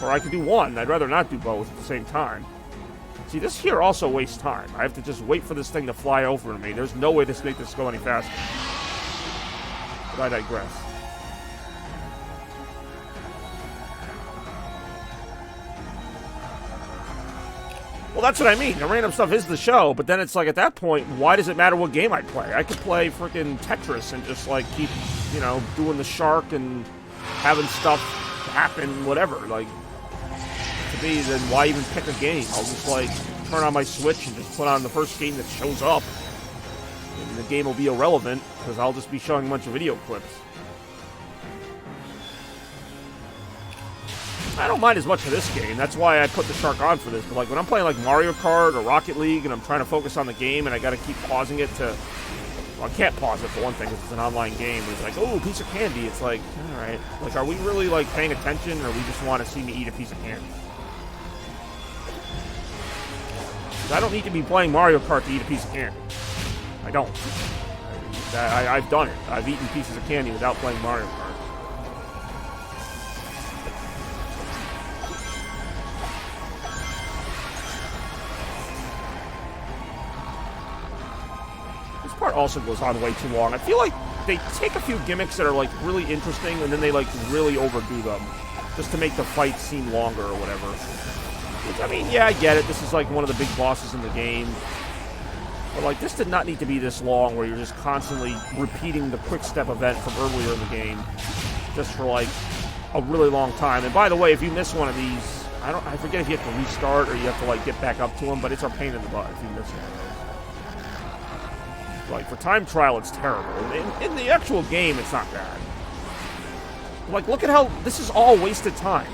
Or I could do one. I'd rather not do both at the same time. See, this here also wastes time. I have to just wait for this thing to fly over to me. There's no way to make this go any faster. But I digress. Well, that's what I mean. The random stuff is the show, but then it's like, at that point, why does it matter what game I play? I could play freaking Tetris and just, like, keep, you know, doing the shark and having stuff happen, whatever. Like, to me, then why even pick a game? I'll just, like, turn on my Switch and just put on the first game that shows up. And the game will be irrelevant, because I'll just be showing a bunch of video clips. I don't mind as much for this game. That's why I put the shark on for this. But, like, when I'm playing, like, Mario Kart or Rocket League and I'm trying to focus on the game and I gotta keep pausing it to... Well, I can't pause it for one thing, because it's an online game. It's like, oh, a piece of candy. It's like, alright. Like, are we really, like, paying attention, or we just want to see me eat a piece of candy? I don't need to be playing Mario Kart to eat a piece of candy. I don't. I've done it. I've eaten pieces of candy without playing Mario Kart. part also goes on way too long. I feel like they take a few gimmicks that are, like, really interesting, and then they, like, really overdo them. Just to make the fight seem longer or whatever. Which, I mean, yeah, I get it. This is, like, one of the big bosses in the game. But, like, this did not need to be this long, where you're just constantly repeating the quick step event from earlier in the game. Just for, like, a really long time. And by the way, if you miss one of these, I forget if you have to restart or you have to, like, get back up to them, but it's a pain in the butt if you miss one of those. Like, for time trial, it's terrible. In the actual game, it's not bad. Like, look at how this is all wasted time.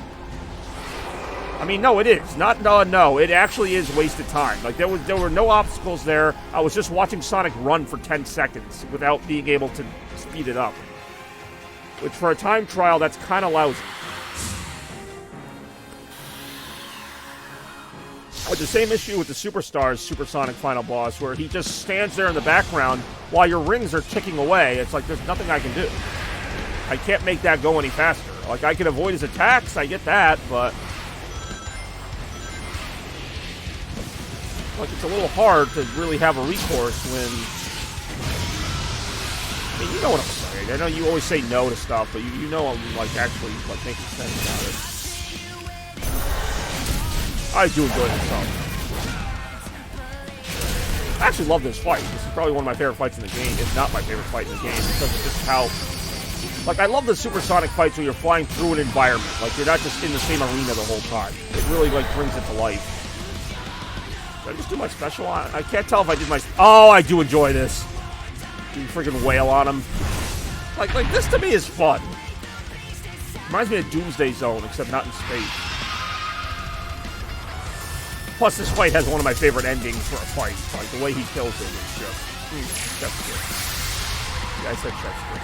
I mean, no, it is. No, it actually is wasted time. Like, there were no obstacles there. I was just watching Sonic run for 10 seconds without being able to speed it up. Which, for a time trial, that's kind of lousy. With the same issue with the Superstars Supersonic final boss, where he just stands there in the background while your rings are ticking away. It's like there's nothing I can do. I can't make that go any faster. Like, I can avoid his attacks, I get that, but... like, it's a little hard to really have a recourse when... I mean, you know what I'm saying. I know you always say no to stuff, but you know I'm, like, actually, like, making sense about it. I do enjoy this song. I actually love this fight. This is probably one of my favorite fights in the game, if not my favorite fight in the game, because of just how... like, I love the supersonic fights where you're flying through an environment. Like, you're not just in the same arena the whole time. It really, like, brings it to life. Did I just do my special on it? I can't tell if I did my... oh, I do enjoy this. You freaking wail on him. Like, this to me is fun. Reminds me of Doomsday Zone, except not in space. Plus, this fight has one of my favorite endings for a fight. Like, the way he kills him is just... chef's kiss. Yeah, I said chef's kiss.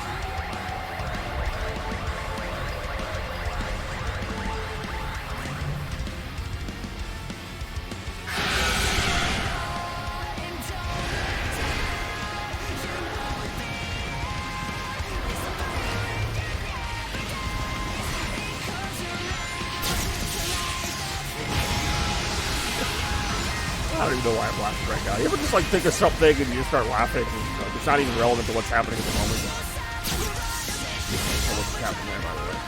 I don't even know why I'm laughing right now. You ever just, like, think of something and you just start laughing? And, like, it's not even relevant to what's happening at the moment. What's happening there, by the way?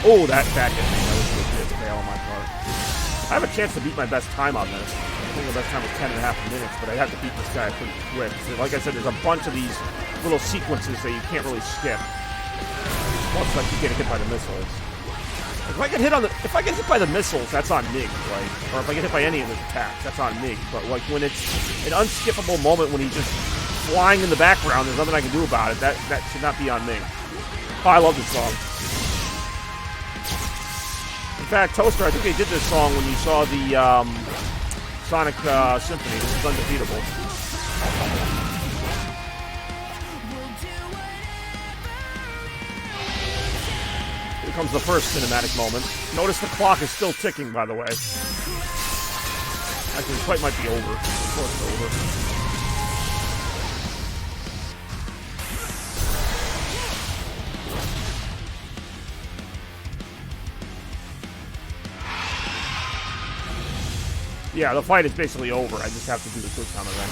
Oh, that hit me. That was a legit fail on my part. I have a chance to beat my best time on this. I think the best time was 10.5 minutes, but I have to beat this guy pretty quick. So, like I said, there's a bunch of these little sequences that you can't really skip. Plus, like, you get hit by the missiles. If I get hit by the missiles, that's on me, right? Or if I get hit by any of his attacks, that's on me. But, like, when it's an unskippable moment when he's just flying in the background, there's nothing I can do about it. That should not be on me. Oh, I love this song. In fact, Toaster, I think they did this song when you saw the Sonic Symphony. This is undefeatable. Comes the first cinematic moment. Notice the clock is still ticking, by the way. Actually, the fight might be over. Of course it's over. Yeah, the fight is basically over. I just have to do the quick time event.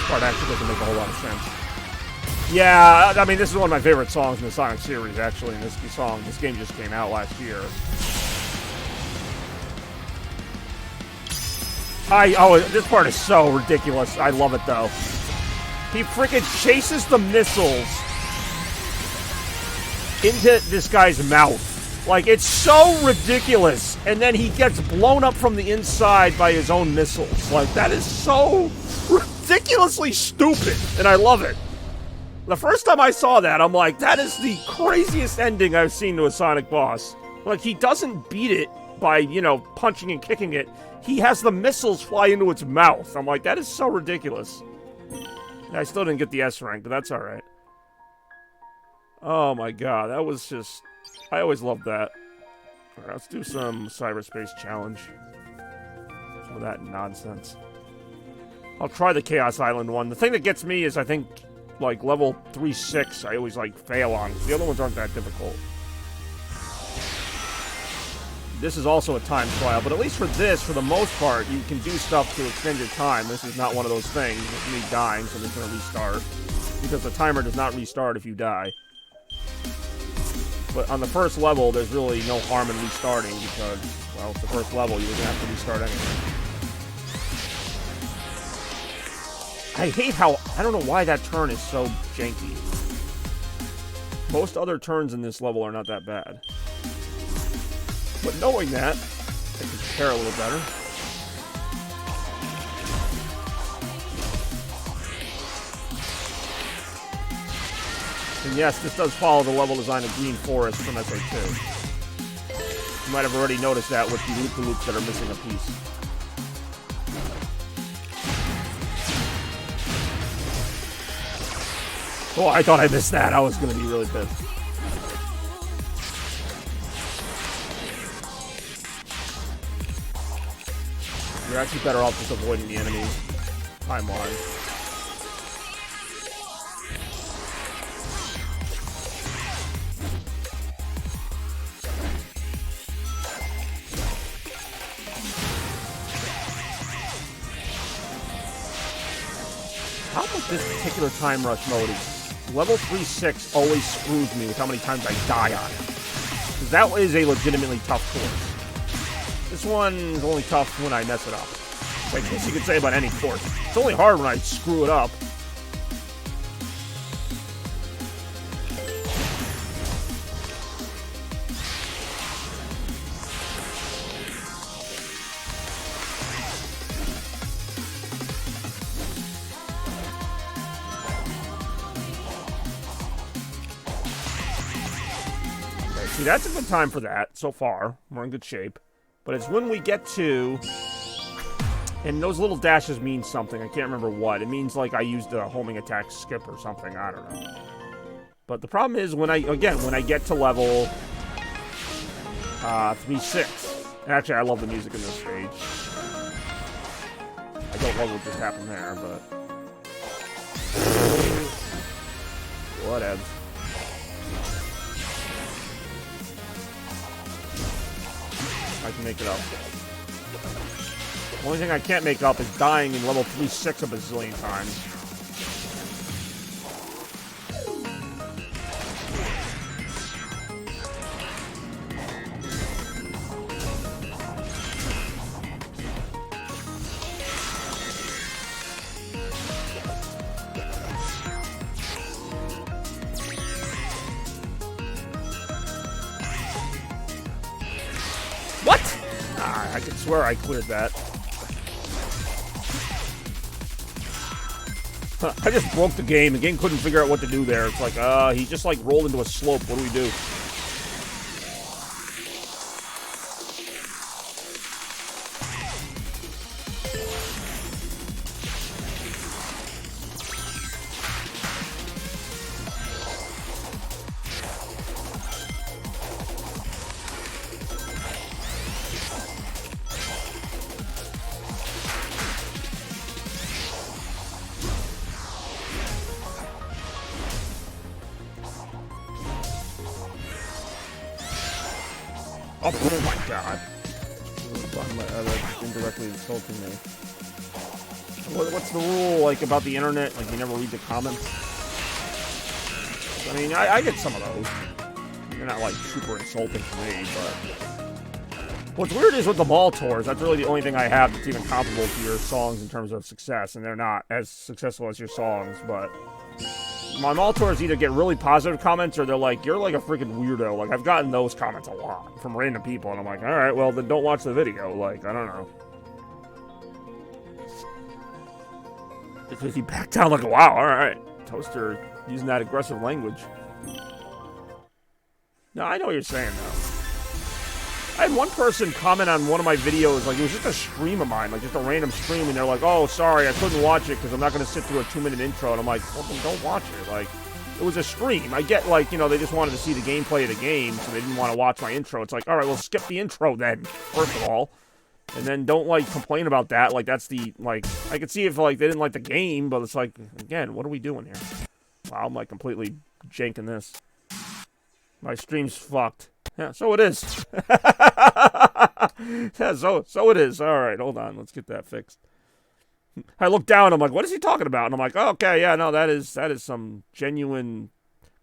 Part actually doesn't make a whole lot of sense. Yeah, I mean, this is one of my favorite songs in the Sonic series, actually. And this game just came out last year. This part is so ridiculous. I love it, though. He freaking chases the missiles into this guy's mouth. Like, it's so ridiculous. And then he gets blown up from the inside by his own missiles. Like, that is so ridiculously stupid, and I love it. The first time I saw that, I'm like, that is the craziest ending I've seen to a Sonic boss. Like, he doesn't beat it by, you know, punching and kicking it. He has the missiles fly into its mouth. I'm like, that is so ridiculous. I still didn't get the S rank, but that's alright. Oh my god, that was just... I always loved that. Alright, let's do some cyberspace challenge. Some of that nonsense. I'll try the Chaos Island one. The thing that gets me is I think like level 3-6 I always like fail on. The other ones aren't that difficult. This is also a time trial, but at least for this, for the most part, you can do stuff to extend your time. This is not one of those things. It's me dying, so I'm just going to restart. Because the timer does not restart if you die. But on the first level, there's really no harm in restarting because, well, it's the first level. You were going to have to restart anyway. I hate how... I don't know why that turn is so janky. Most other turns in this level are not that bad. But knowing that, I can compare a little better. And yes, this does follow the level design of Green Forest from SA2. You might have already noticed that with the loop-de-loops that are missing a piece. Oh, I thought I missed that. I was going to be really pissed. You're actually better off just avoiding the enemies time-wise. How about this particular time rush mode is level 3-6 always screws me with how many times I die on it. Because that is a legitimately tough course. This one is only tough when I mess it up. I guess you could say about any course. It's only hard when I screw it up. Okay, see, that's a good time for that so far. We're in good shape. But it's when we get to... And those little dashes mean something. I can't remember what. It means like I used a homing attack skip or something. I don't know. But the problem is when I get to level 3-6. And actually, I love the music in this stage. I don't love what just happened there, but... Whatever. I can make it up. The only thing I can't make up is dying in level 3-6 a bazillion times. What? Ah, I could swear I cleared that. I just broke the game. The game couldn't figure out what to do there. It's like, he just like rolled into a slope. What do we do? Oh my god. That's indirectly insulting me. What's the rule, like, about the internet? Like, you never read the comments? I mean, I get some of those. They're not, like, super insulting to me, but... What's weird is with the mall tours, that's really the only thing I have that's even comparable to your songs in terms of success, and they're not as successful as your songs, but... My mall tours either get really positive comments or they're like, you're like a freaking weirdo. Like, I've gotten those comments a lot from random people, and I'm like, alright, well, then don't watch the video. Like, I don't know. Because he backed down like, wow, alright. Toaster using that aggressive language. No, I know what you're saying, though. I had one person comment on one of my videos, like, it was just a stream of mine, like, just a random stream, and they're like, oh, sorry, I couldn't watch it because I'm not going to sit through a 2-minute intro, and I'm like, well, then don't watch it. Like, it was a stream. I get, like, you know, they just wanted to see the gameplay of the game, so they didn't want to watch my intro. It's like, all right, well, skip the intro then, first of all. And then don't, like, complain about that. Like, that's the, like, I could see if, like, they didn't like the game, but it's like, again, what are we doing here? Wow, I'm, like, completely janking this. My stream's fucked. Yeah, so it is. Yeah, so it is. All right, hold on. Let's get that fixed. I look down, I'm like, what is he talking about? And I'm like, oh, okay, yeah, no, that is some genuine...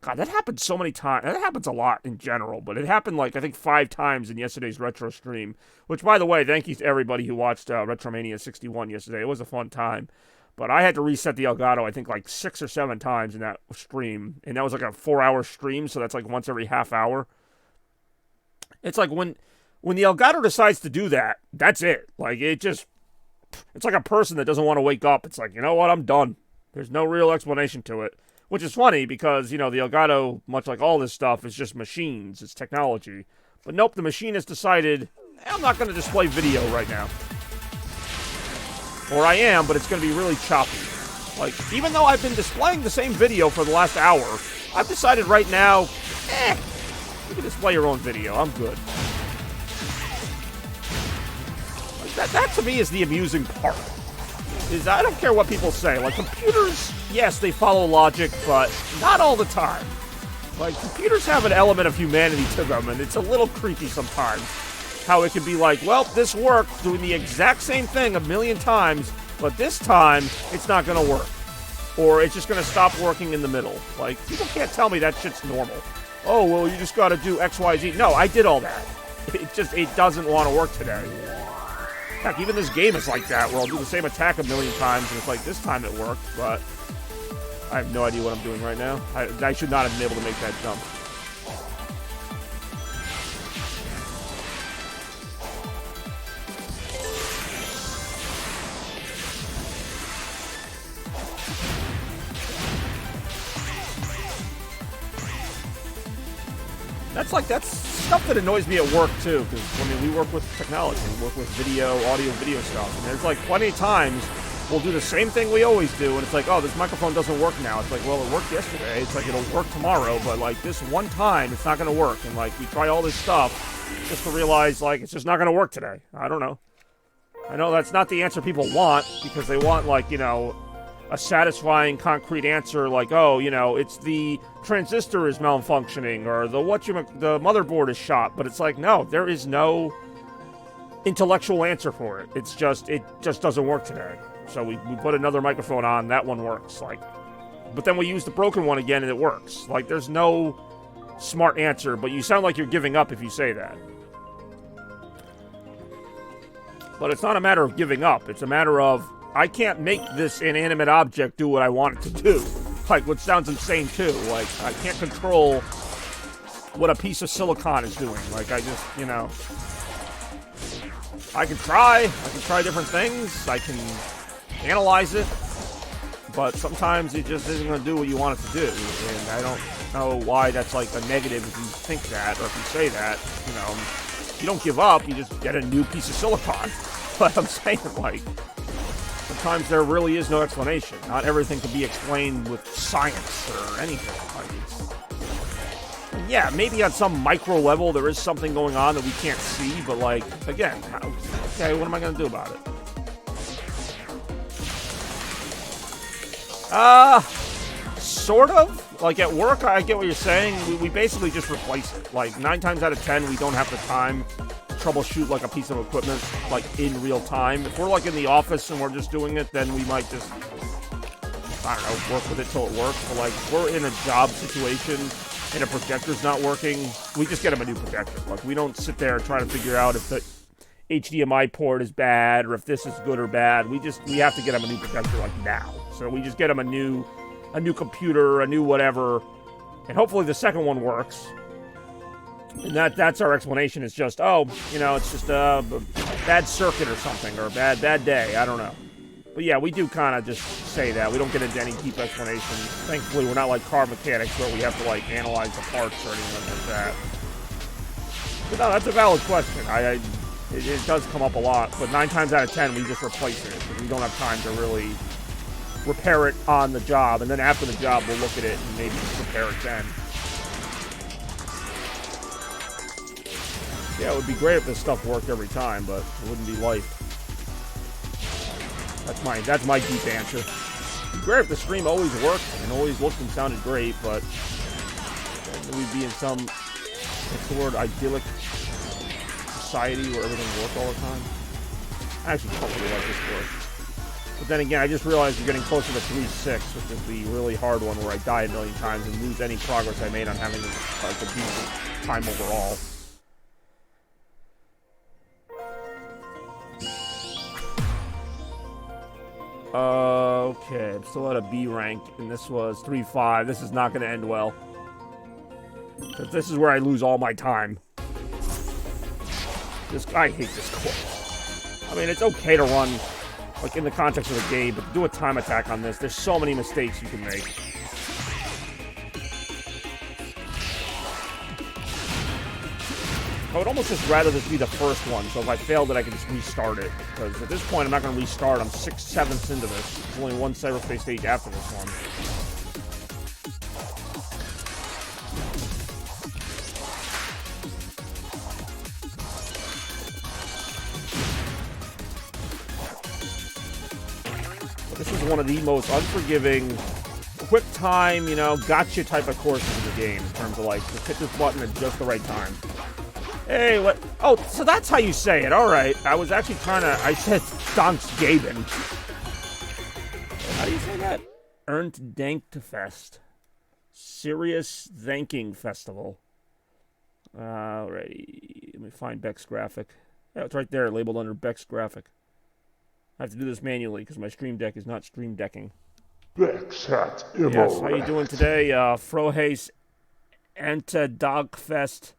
God, that happens so many times. That happens a lot in general, but it happened, like, I think 5 times in yesterday's retro stream. Which, by the way, thank you to everybody who watched Retromania 61 yesterday. It was a fun time. But I had to reset the Elgato, I think, like 6 or 7 times in that stream. And that was like a 4-hour stream, so that's like once every half hour. It's like when the Elgato decides to do that, that's it. Like, it's like a person that doesn't want to wake up. It's like, you know what, I'm done. There's no real explanation to it. Which is funny because, you know, the Elgato, much like all this stuff, is just machines. It's technology. But nope, the machine has decided, I'm not going to display video right now. Or I am, but it's going to be really choppy. Like, even though I've been displaying the same video for the last hour, I've decided right now, you can display your own video. I'm good. Like that to me is the amusing part. Is I don't care what people say. Like, computers, yes, they follow logic, but not all the time. Like, computers have an element of humanity to them, and it's a little creepy sometimes. How it can be like, well, this worked, doing the exact same thing a million times, but this time, it's not going to work. Or it's just going to stop working in the middle. Like, people can't tell me that shit's normal. Oh, well, you just got to do X, Y, Z. No, I did all that. It doesn't want to work today. Heck, even this game is like that, where I'll do the same attack a million times, and it's like, this time it worked, but I have no idea what I'm doing right now. I should not have been able to make that jump. That's stuff that annoys me at work too, because I mean we work with technology, we work with audio, video stuff, and there's like plenty of times we'll do the same thing we always do, and it's like, oh, this microphone doesn't work now. It's like, well, it worked yesterday. It's like it'll work tomorrow, but like this one time, it's not going to work, and like we try all this stuff just to realize like it's just not going to work today. I don't know. I know that's not the answer people want, because they want, like, you know, a satisfying, concrete answer, like, oh, you know, it's the transistor is malfunctioning, or the motherboard is shot. But it's like, no, there is no intellectual answer for it. It just doesn't work today. So we put another microphone on, that one works. Like, but then we use the broken one again and it works. Like, there's no smart answer, but you sound like you're giving up if you say that. But it's not a matter of giving up. It's a matter of, I can't make this inanimate object do what I want it to do. Like, which sounds insane too. Like, I can't control what a piece of silicon is doing. Like, I just, you know, I can try different things. I can analyze it, but sometimes it just isn't going to do what you want it to do. And I don't know why that's like a negative if you think that, or if you say that. You know, you don't give up, you just get a new piece of silicon. But I'm saying, like, sometimes there really is no explanation. Not everything can be explained with science or anything. Like, yeah, maybe on some micro level there is something going on that we can't see, but like, again, okay, what am I going to do about it? Sort of. Like, at work, I get what you're saying. We basically just replace it. Like, 9 times out of 10, we don't have the time to troubleshoot, like, a piece of equipment, like, in real time. If we're, like, in the office and we're just doing it, then we might just, I don't know, work with it till it works. But, like, if we're in a job situation and a projector's not working, we just get them a new projector. Like, we don't sit there trying to figure out if the HDMI port is bad or if this is good or bad. We have to get them a new projector, like, now. So we just get them a new computer, a new whatever, and hopefully the second one works. And that's our explanation. It's just, oh, you know, it's just a bad circuit or something, or a bad day. I don't know. But yeah, we do kind of just say that. We don't get into any deep explanations. Thankfully, we're not like car mechanics where we have to like analyze the parts or anything like that. But no, that's a valid question. It does come up a lot, but 9 times out of 10, we just replace it because we don't have time to really repair it on the job, and then after the job we'll look at it and maybe repair it then. Yeah, it would be great if this stuff worked every time, but it wouldn't be life. That's my deep answer. It'd be great if the stream always worked and always looked and sounded great, but then we'd be in some, what's the word, idyllic society where everything worked all the time. I actually don't really like this board. But then again, I just realized we're getting closer to 3-6, which is the really hard one where I die a million times and lose any progress I made on having like a decent time overall. Okay, I'm still at a B rank, and this was 3-5. This is not going to end well. Because this is where I lose all my time. I hate this course. I mean, it's okay to run, like, in the context of the game, but to do a time attack on this, there's so many mistakes you can make. I would almost just rather this be the first one, so if I failed it, I can just restart it. Because at this point, I'm not going to restart. I'm 6/7 into this. There's only one cyberspace stage after this one. But this is one of the most unforgiving, quick time, you know, gotcha type of courses in the game. In terms of, like, just hit this button at just the right time. Hey, what? Oh, so that's how you say it. All right. I was actually trying to... I said Thanksgiving. How do you say that? Ernst Dankfest. Serious Thanking Festival. Alrighty. Let me find Beck's graphic. Yeah, it's right there, labeled under Beck's graphic. I have to do this manually because my stream deck is not stream decking. Beck's hat. Yes, how you doing today? Frohes Enta Dogfest.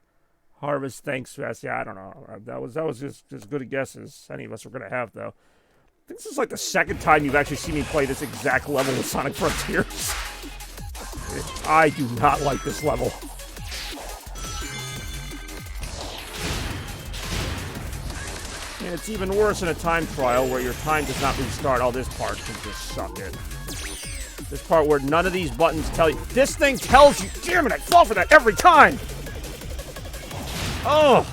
Harvest Thanks Fest. Yeah, I don't know. That was just as good a guess as any of us were going to have, though. I think this is like the second time you've actually seen me play this exact level with Sonic Frontiers. I do not like this level. And it's even worse in a time trial where your time does not restart. Oh, this part can just suck it. This part where none of these buttons tell you. This thing tells you. Damn it, I fall for that every time. Oh,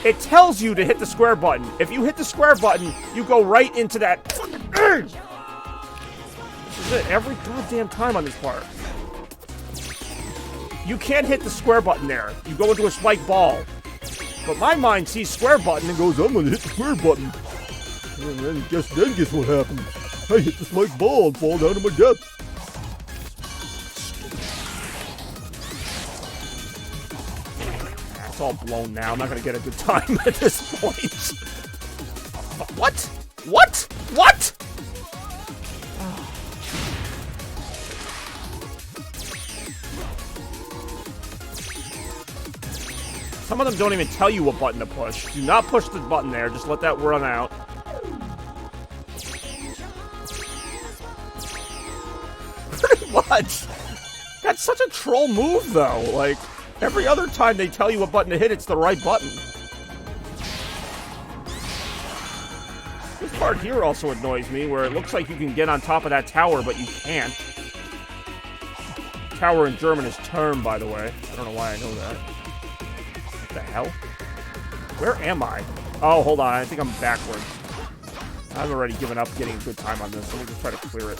it tells you to hit the square button. If you hit the square button, you go right into that fucking urge. This is it every goddamn time on this part. You can't hit the square button there. You go into a spike ball. But my mind sees square button and goes, I'm gonna hit the square button. And then guess what happens? I hit the spike ball and fall down to my death. It's all blown now. I'm not going to get a good time at this point. What? What? What? Some of them don't even tell you what button to push. Do not push the button there. Just let that run out. Pretty much. That's such a troll move, though. Like... Every other time they tell you what button to hit, it's the right button. This part here also annoys me, where it looks like you can get on top of that tower, but you can't. Tower in German is Turm, by the way. I don't know why I know that. What the hell? Where am I? Oh, hold on. I think I'm backwards. I've already given up getting a good time on this. Let me just try to clear it.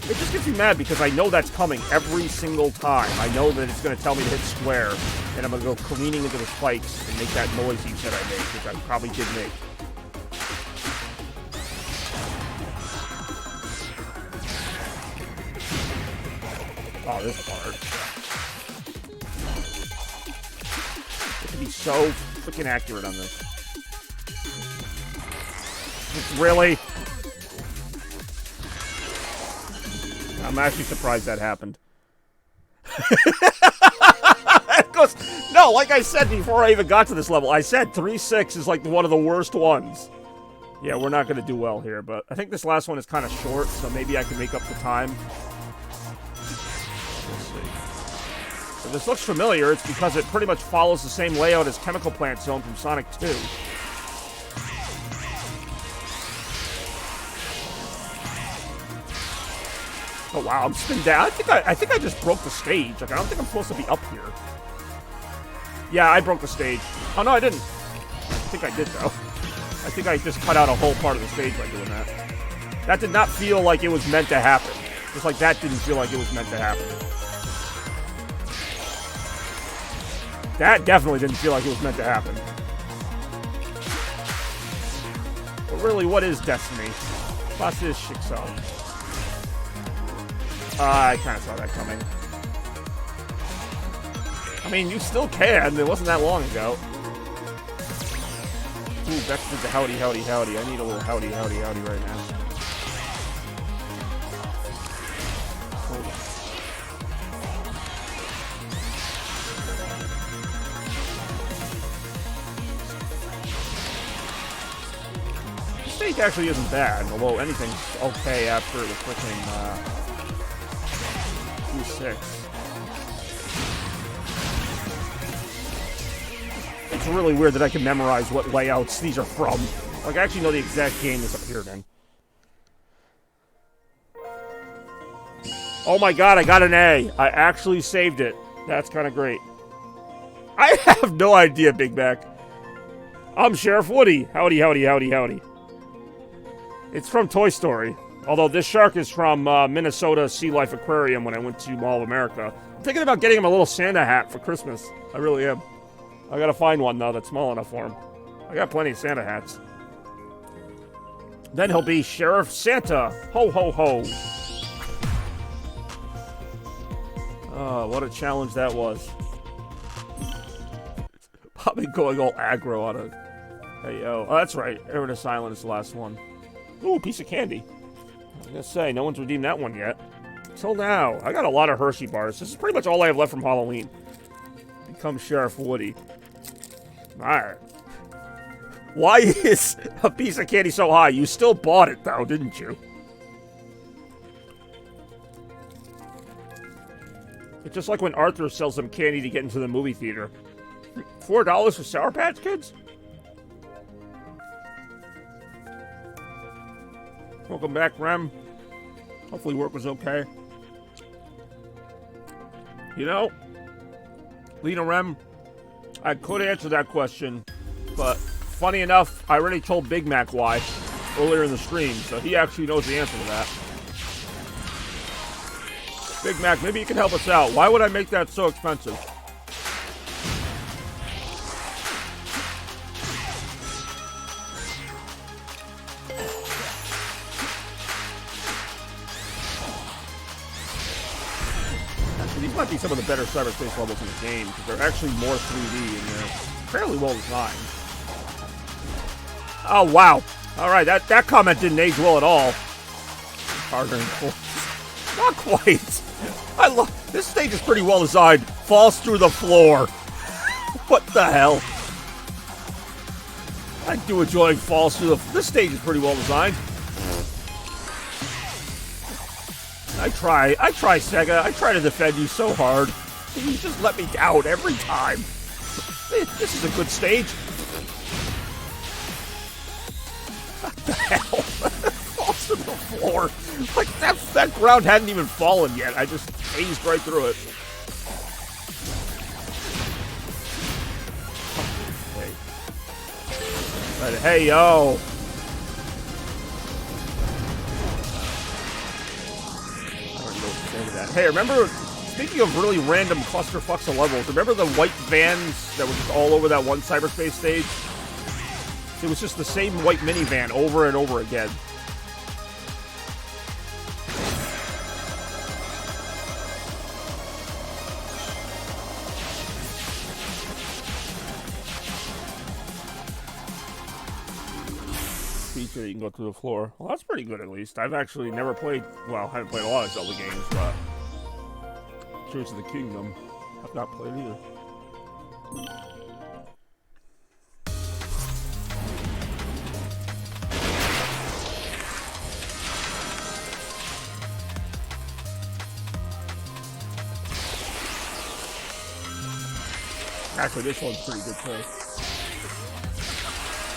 It just gets me mad because I know that's coming every single time. I know that it's going to tell me to hit square, and I'm going to go careening into the spikes and make that noise you said I made, which I probably did make. Oh, this part. It can be so freaking accurate on this. Really? I'm actually surprised that happened. Goes, no, like I said before I even got to this level, I said 3-6 is like one of the worst ones. Yeah, we're not going to do well here, but I think this last one is kind of short, so maybe I can make up the time. Let's see. If this looks familiar, it's because it pretty much follows the same layout as Chemical Plant Zone from Sonic 2. Oh wow, I'm spinning down. I think I just broke the stage. Like I don't think I'm supposed to be up here. Yeah, I broke the stage. Oh no, I didn't. I think I did though. I think I just cut out a whole part of the stage by doing that. That did not feel like it was meant to happen. Just like that didn't feel like it was meant to happen. That definitely didn't feel like it was meant to happen. But really, what is destiny? Was ist Schicksal? I kind of saw that coming. I mean, you still can. It wasn't that long ago. Ooh, Bex did the howdy, howdy, howdy. I need a little howdy, howdy, howdy right now. Hold on. This stage actually isn't bad, although anything's okay after the freaking Q6. It's really weird that I can memorize what layouts these are from. Like, I actually know the exact game this appeared in. Oh my god, I got an A. I actually saved it. That's kind of great. I have no idea, Big Mac. I'm Sheriff Woody. Howdy, howdy, howdy, howdy. It's from Toy Story. Although this shark is from Minnesota Sea Life Aquarium when I went to Mall of America. I'm thinking about getting him a little Santa hat for Christmas. I really am. I gotta find one, though, that's small enough for him. I got plenty of Santa hats. Then he'll be Sheriff Santa. Ho, ho, ho. Oh, what a challenge that was. Probably going all aggro on it. Hey, yo. Oh, that's right. Ever Silent is the last one. Ooh, piece of candy. I was gonna say, no one's redeemed that one yet. Till now. I got a lot of Hershey bars. This is pretty much all I have left from Halloween. Become Sheriff Woody. Alright. Why is a piece of candy so high? You still bought it, though, didn't you? It's just like when Arthur sells some candy to get into the movie theater. $4 for Sour Patch Kids? Welcome back, Rem. Hopefully work was okay. You know, Lena Rem, I could answer that question, but funny enough, I already told Big Mac why earlier in the stream, so he actually knows the answer to that. Big Mac, maybe you can help us out. Why would I make that so expensive? These might be some of the better cyberspace levels in the game, because they're actually more 3D and they're fairly well designed. Oh, wow. Alright, that comment didn't age well at all. Harder and cool. Not quite. I love this stage is pretty well designed. Falls through the floor. What the hell? I do enjoy falls through the. This stage is pretty well designed. I try, Sega. I try to defend you so hard. You just let me down every time. This is a good stage. What the hell? Falls to the floor. Like, that ground hadn't even fallen yet. I just phased right through it. But hey, yo. Hey, remember, speaking of really random clusterfucks of levels, remember the white vans that were just all over that one cyberspace stage? It was just the same white minivan over and over again. Feature you can go through the floor. Well, that's pretty good at least. I've actually never played, well, I haven't played a lot of Zelda games, but Tears of the Kingdom, I've not played either. Actually, this one's pretty good too.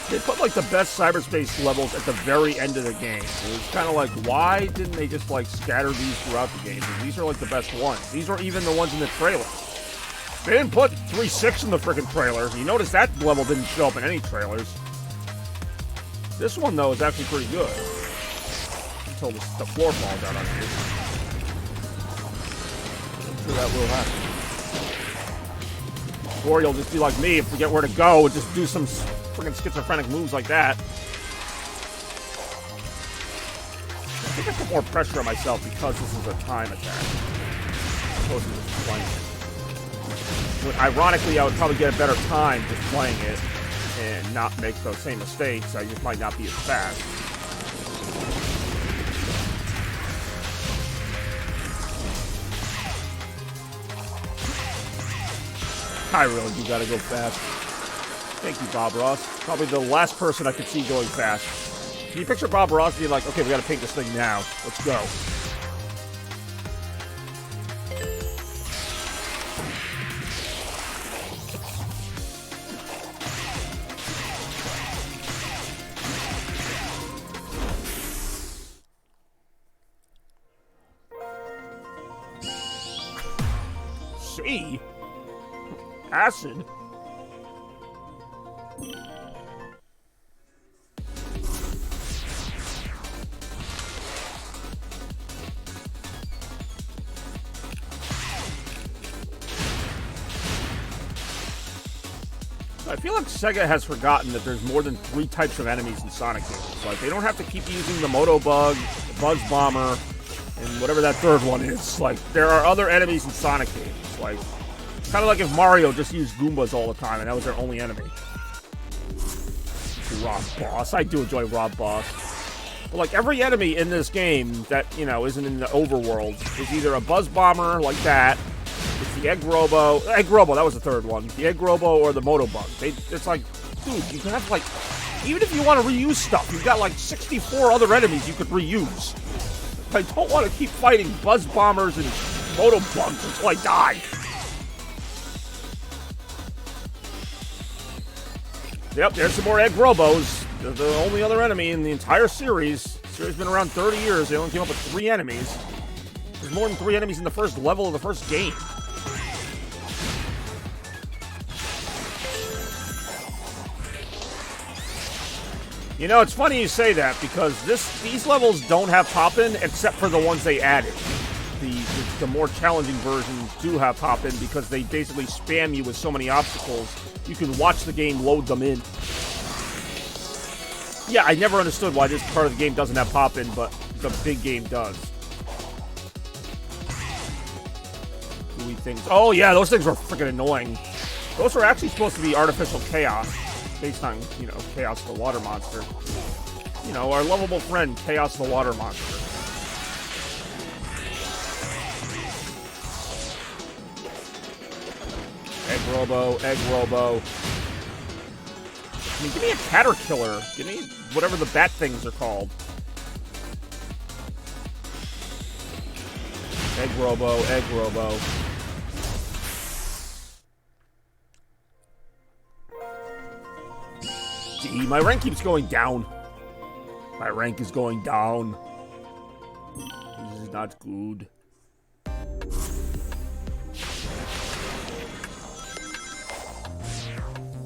They put like the best cyberspace levels at the very end of the game. It was kind of like, why didn't they just like scatter these throughout the game? These are like the best ones. These are even the ones in the trailer. They didn't put 3-6 in the freaking trailer. You notice that level didn't show up in any trailers. This one though is actually pretty good. Until the floor falls out on you. I'm sure that will happen. Or you'll just be like me and forget where to go and just do some freaking schizophrenic moves like that. I think I put more pressure on myself because this is a time attack. As opposed to just playing it. Ironically, I would probably get a better time just playing it and not make those same mistakes. I just might not be as fast. I really do gotta go fast. Thank you, Bob Ross. Probably the last person I could see going fast. Can you picture Bob Ross being like, okay, we gotta paint this thing now. Let's go. See? Acid? I feel like Sega has forgotten that there's more than 3 types of enemies in Sonic games. Like, they don't have to keep using the Moto Bug, the Buzz Bomber, and whatever that third one is. Like, there are other enemies in Sonic games. Like, kind of like if Mario just used Goombas all the time and that was their only enemy. Rob Boss. I do enjoy Rob Boss. But like every enemy in this game that, you know, isn't in the overworld is either a Buzz Bomber like that, it's the Egg Robo, that was the third one, the Egg Robo or the Moto Bug. It's like, dude, you can have like, even if you want to reuse stuff, you've got like 64 other enemies you could reuse. I don't want to keep fighting Buzz Bombers and Moto Bugs until I die. Yep, there's some more Egg Robos. They're the only other enemy in the entire series. The series has been around 30 years. They only came up with 3 enemies. There's more than 3 enemies in the first level of the first game. You know, it's funny you say that because these levels don't have pop-in except for the ones they added. The more challenging versions do have pop-in because they basically spam you with so many obstacles. You can watch the game load them in. Yeah, I never understood why this part of the game doesn't have pop-in, but the big game does. Gooey things. Oh yeah, those things were freaking annoying. Those were actually supposed to be artificial chaos, based on, you know, Chaos the Water Monster. You know, our lovable friend, Chaos the Water Monster. Egg Robo, Egg Robo. I mean, give me a Caterkiller. Give me whatever the bat things are called. Egg Robo, Egg Robo. Gee, my rank keeps going down. My rank is going down. This is not good.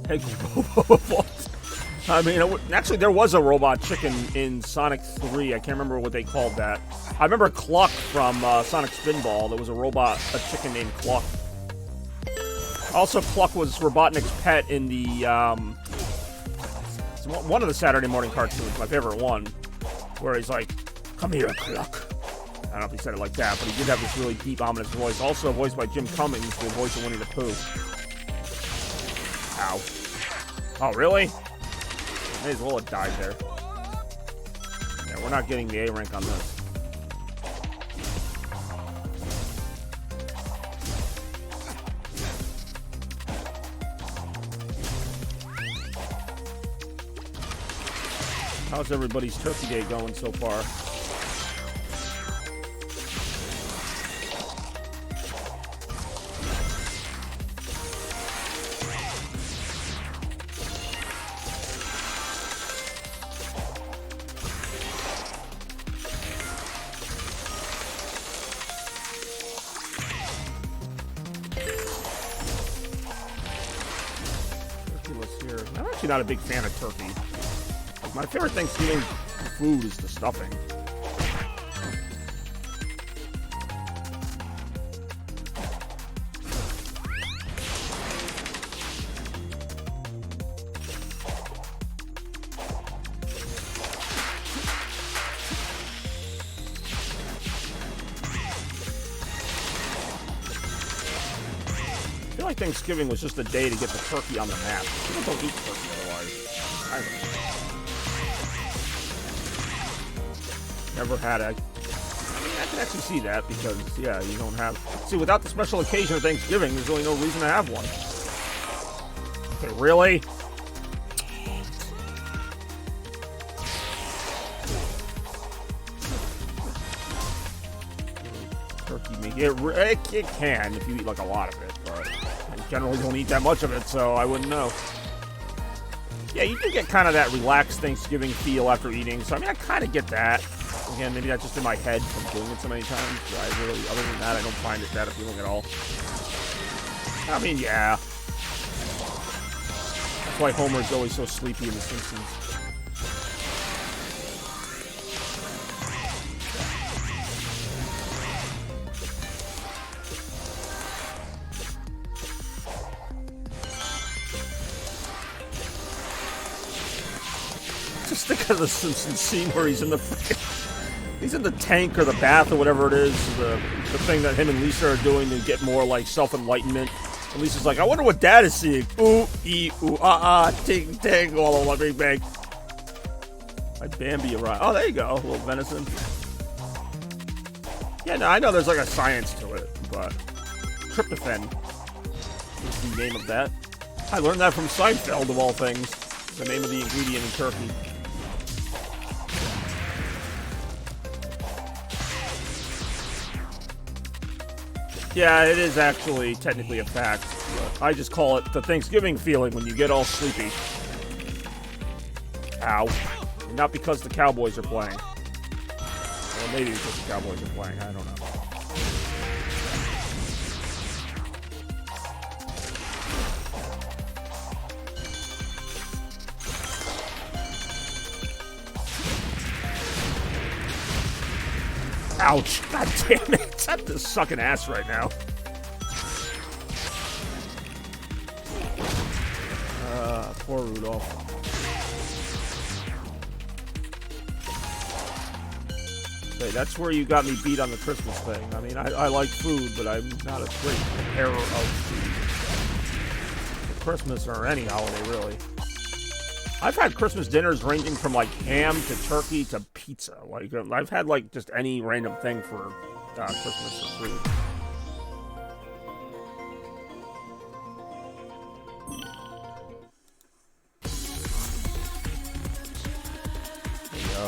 Egg Robo. I mean, actually, there was a robot chicken in Sonic 3. I can't remember what they called that. I remember Cluck from Sonic Spinball. There was a chicken named Cluck. Also, Cluck was Robotnik's pet in the, one of the Saturday morning cartoons, my favorite one, where he's like, "Come here, Cluck." I don't know if he said it like that, but he did have this really deep, ominous voice. Also voiced by Jim Cummings, the voice of Winnie the Pooh. Ow. Oh, really? May as well have died there. Yeah, we're not getting the A rank on this. How's everybody's Turkey Day going so far? actually not a big fan of turkey. My favorite Thanksgiving food is the stuffing. I feel like Thanksgiving was just a day to get the turkey on the map. People don't eat turkey otherwise. I don't know. Never had a... I can actually see that because, yeah, you don't have... See, without the special occasion of Thanksgiving, there's really no reason to have one. Okay, really? Turkey meat. It can if you eat, like, a lot of it, but I generally don't eat that much of it, so I wouldn't know. Yeah, you do get kind of that relaxed Thanksgiving feel after eating, so I mean, I kind of get that. Again, maybe that's just in my head from doing it so many times. I really, other than that, I don't find it that appealing at all. I mean, yeah. That's why Homer's always so sleepy in The Simpsons. Just think of the Simpsons scene where he's in the tank or the bath or whatever it is, the thing that him and Lisa are doing to get more like self-enlightenment. And Lisa's like, I wonder what Dad is seeing. Ooh, ee, ooh, ting, ting, all over big bang. My Bambi arrived. Oh, there you go, a little venison. Yeah, no, I know there's like a science to it, but tryptophan is the name of that. I learned that from Seinfeld, of all things. The name of the ingredient in turkey. Yeah, it is actually technically a fact. But I just call it the Thanksgiving feeling when you get all sleepy. Ow. And not because the Cowboys are playing. Or maybe because the Cowboys are playing, I don't know. Ouch. God damn it. I'm just sucking ass right now. Poor Rudolph. Okay, that's where you got me beat on the Christmas thing. I mean, I like food, but I'm not a great preparer of food. For Christmas or any holiday, really. I've had Christmas dinners ranging from like ham to turkey to pizza. Like I've had like just any random thing for Christmas or food. There you go.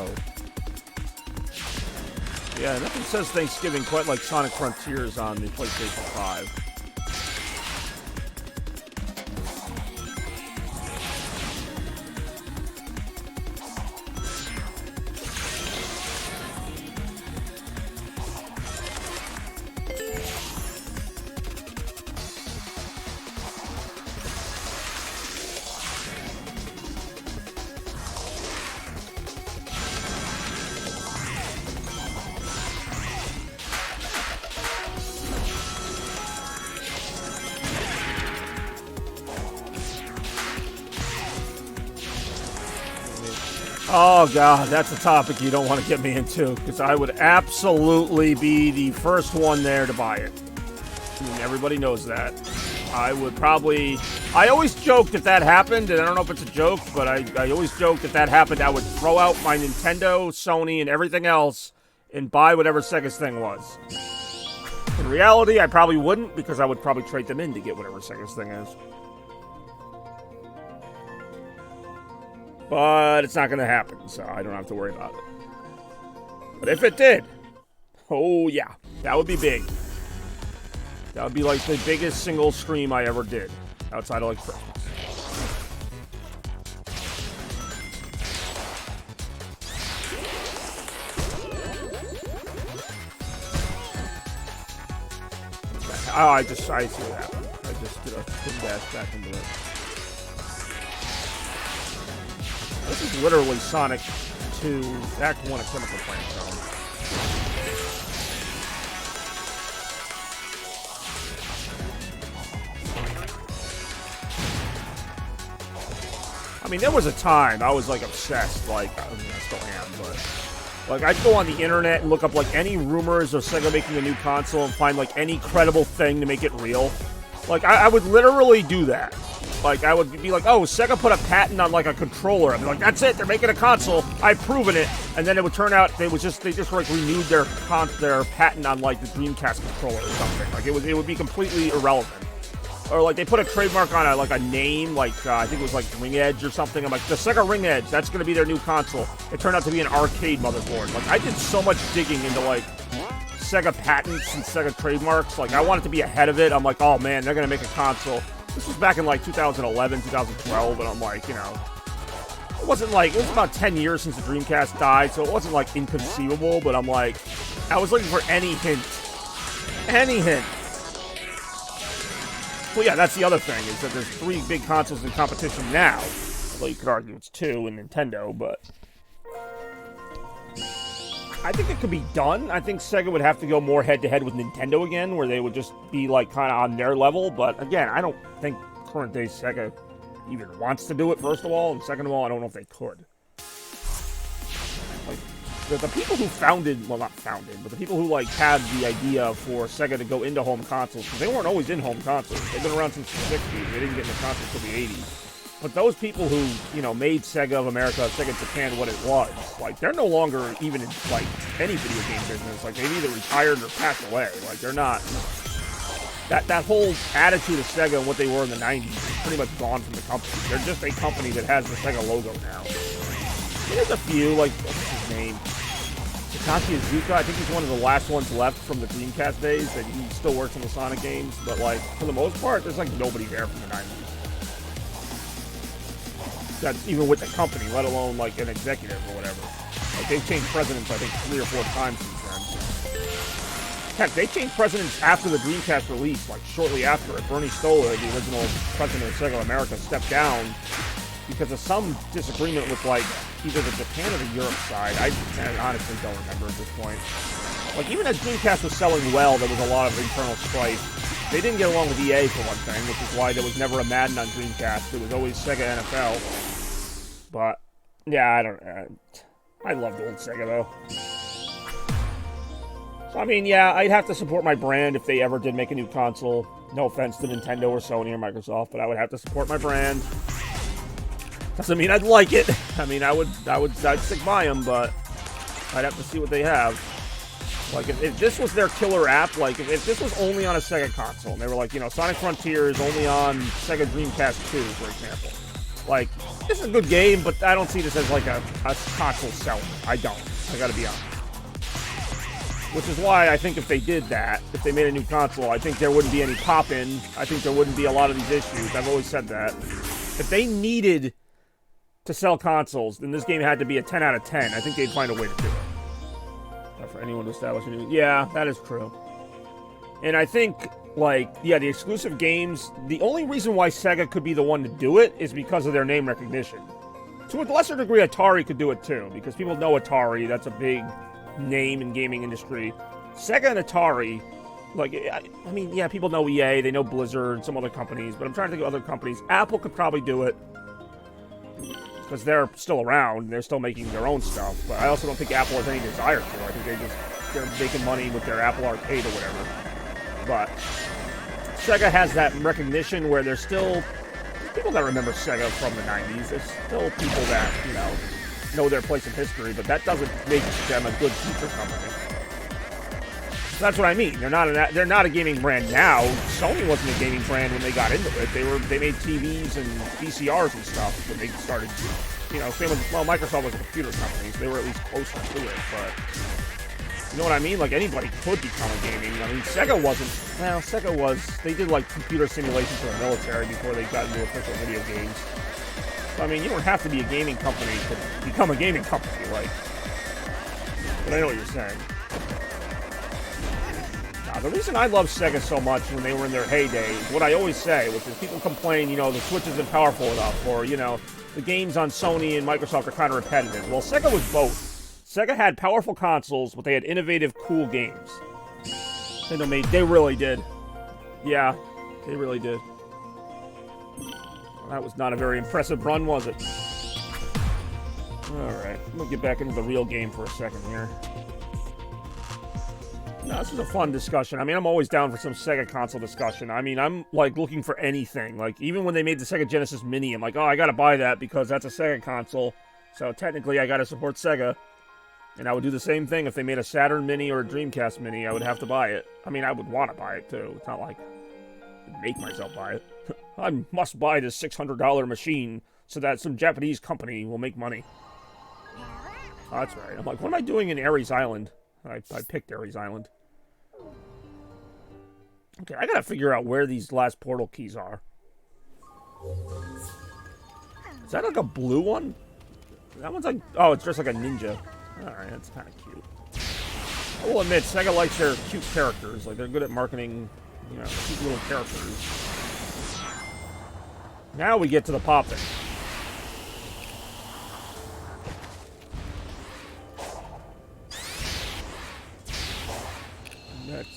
Yeah, nothing says Thanksgiving quite like Sonic Frontiers on the PlayStation 5. Oh, God, that's a topic you don't want to get me into, because I would absolutely be the first one there to buy it. I mean, everybody knows that. I would probably... I always joked if that happened, and I don't know if it's a joke, but I always joked if that happened, I would throw out my Nintendo, Sony, and everything else and buy whatever Sega's thing was. In reality, I probably wouldn't, because I would probably trade them in to get whatever Sega's thing is. But it's not going to happen, so I don't have to worry about it. But if it did, oh yeah, that would be big. That would be like the biggest single stream I ever did, outside of like Christmas. Oh, I see what happened. I just did a spin dash back into it. This is literally Sonic 2 Act 1 at Chemical Plant Zone. I mean, there was a time I was like obsessed. Like, I mean, I still am, but like I'd go on the internet and look up like any rumors of Sega making a new console and find like any credible thing to make it real. Like, I would literally do that. Like, I would be like, oh, Sega put a patent on like a controller. I'd be like, that's it, they're making a console. I've proven it. And then it would turn out they just like renewed their patent on like the Dreamcast controller or something. Like, it would be completely irrelevant. Or like they put a trademark on a name, like I think it was like Ring Edge or something. I'm like, the Sega Ring Edge, that's going to be their new console. It turned out to be an arcade motherboard. Like, I did so much digging into like Sega patents and Sega trademarks. Like, I wanted to be ahead of it. I'm like, oh man, they're going to make a console. This was back in like 2011, 2012, and I'm like, you know, it was about 10 years since the Dreamcast died, so it wasn't like inconceivable, but I'm like, I was looking for any hint. Any hint. Well, yeah, that's the other thing, is that there's 3 big consoles in competition now. Well, you could argue it's 2 in Nintendo, but I think it could be done. I think Sega would have to go more head-to-head with Nintendo again, where they would just be, like, kind of on their level. But, again, I don't think current-day Sega even wants to do it, first of all. And second of all, I don't know if they could. Like, the people who founded, well, not founded, but the people who, like, had the idea for Sega to go into home consoles, because they weren't always in home consoles. They've been around since the 60s. They didn't get into consoles until the 80s. But those people who, you know, made Sega of America, Sega Japan what it was, like, they're no longer even in, like, any video game business. Like, they've either retired or passed away. Like, they're not... That whole attitude of Sega and what they were in the 90s is pretty much gone from the company. They're just a company that has the Sega logo now. There's a few, like, what's his name? Takashi Iizuka, I think he's one of the last ones left from the Dreamcast days, that he still works on the Sonic games. But, like, for the most part, there's, like, nobody there from the 90s. That's even with the company, let alone like an executive or whatever. Like, they've changed presidents, I think, 3 or 4 times since then. Heck, they changed presidents after the Dreamcast release, like shortly after it. Bernie Stoller, the original president of Sega America, stepped down because of some disagreement with like either the Japan or the Europe side. I honestly don't remember at this point. Like, even as Dreamcast was selling well, there was a lot of internal strife. They didn't get along with EA for one thing, which is why there was never a Madden on Dreamcast. It was always Sega NFL. But, yeah, I loved old Sega, though. So, I mean, yeah, I'd have to support my brand if they ever did make a new console. No offense to Nintendo or Sony or Microsoft, but I would have to support my brand. Doesn't mean I'd like it. I mean, I'd stick by them, but I'd have to see what they have. Like, if this was their killer app, like, if this was only on a Sega console, and they were like, you know, Sonic Frontier is only on Sega Dreamcast 2, for example. Like, this is a good game, but I don't see this as, like, a console seller. I don't. I gotta be honest. Which is why I think if they did that, if they made a new console, I think there wouldn't be any pop-in. I think there wouldn't be a lot of these issues. I've always said that. If they needed to sell consoles, then this game had to be a 10 out of 10. I think they'd find a way to do it. For anyone to establish a new... Yeah, that is true. And I think, like, yeah, the exclusive games, the only reason why Sega could be the one to do it is because of their name recognition. To a lesser degree, Atari could do it too, because people know Atari. That's a big name in gaming industry. Sega and Atari, like, I mean, yeah, people know EA, they know Blizzard, some other companies, but I'm trying to think of other companies. Apple could probably do it, because they're still around, they're still making their own stuff, but I also don't think Apple has any desire to. I think they're making money with their Apple Arcade or whatever. But Sega has that recognition where there's still people that remember Sega from the 90s. There's still people that, you know their place in history, but that doesn't make them a good future company. So that's what I mean. They're not a gaming brand now. Sony wasn't a gaming brand when they got into it. They made TVs and VCRs and stuff when they started. You know, same with, well, Microsoft was a computer company, so they were at least closer to it. But you know what I mean? Like, anybody could become a gaming. I mean, Sega wasn't. Well, Sega was. They did like computer simulations for the military before they got into official video games. So I mean, you don't have to be a gaming company to become a gaming company. Like, but I know what you're saying. The reason I love Sega so much when they were in their heyday is what I always say, which is people complain, you know, the Switch isn't powerful enough, or, you know, the games on Sony and Microsoft are kind of repetitive. Well, Sega was both. Sega had powerful consoles, but they had innovative, cool games. They really did. Yeah, they really did. That was not a very impressive run, was it? Alright, I'm gonna get back into the real game for a second here. No, this is a fun discussion. I mean, I'm always down for some Sega console discussion. I mean, I'm, like, looking for anything. Like, even when they made the Sega Genesis Mini, I'm like, oh, I gotta buy that because that's a Sega console. So, technically, I gotta support Sega. And I would do the same thing if they made a Saturn Mini or a Dreamcast Mini. I would have to buy it. I mean, I would want to buy it, too. It's not like I'd make myself buy it. I must buy this $600 machine so that some Japanese company will make money. Oh, that's right. I'm like, what am I doing in Ares Island? I picked Ares Island. Okay, I gotta figure out where these last portal keys are. Is that like a blue one? That one's like... Oh, it's just like a ninja. Alright, that's kind of cute. I will admit, Sega likes their cute characters. Like, they're good at marketing, you know, cute little characters. Now we get to the popping.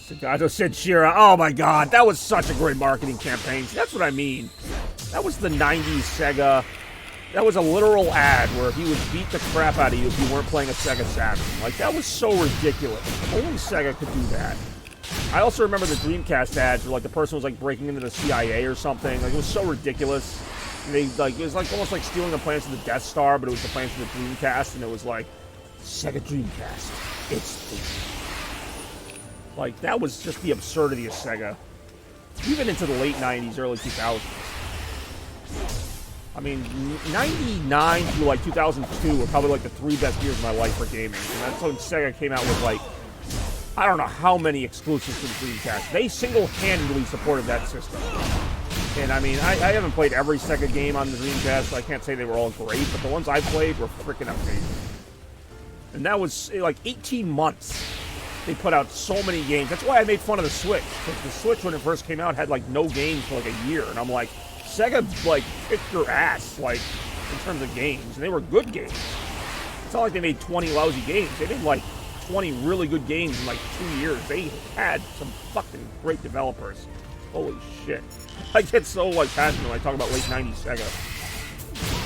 Sagado said Shira. Oh my god, that was such a great marketing campaign. That's what I mean. That was the 90s Sega. That was a literal ad where he would beat the crap out of you if you weren't playing a Sega Saturn. Like, that was so ridiculous. Only Sega could do that. I also remember the Dreamcast ads where, like, the person was, like, breaking into the CIA or something. Like, it was so ridiculous. And they, like, it was, like, almost like stealing the plans to the Death Star, but it was the plans to the Dreamcast, and it was, like, Sega Dreamcast. It's the... Like, that was just the absurdity of Sega. Even into the late 90s, early 2000s. I mean, 99 through, like, 2002 were probably, like, the 3 best years of my life for gaming. And that's when Sega came out with, like, I don't know how many exclusives to the Dreamcast. They single-handedly supported that system. And, I mean, I haven't played every Sega game on the Dreamcast, so I can't say they were all great, but the ones I played were freaking amazing. And that was, like, 18 months. They put out so many games. That's why I made fun of the Switch. Because the Switch, when it first came out, had, like, no games for, like, a year. And I'm like, Sega, like, kicked your ass, like, in terms of games. And they were good games. It's not like they made 20 lousy games. They made, like, 20 really good games in, like, 2 years. They had some fucking great developers. Holy shit. I get so, like, passionate when I talk about late 90s Sega.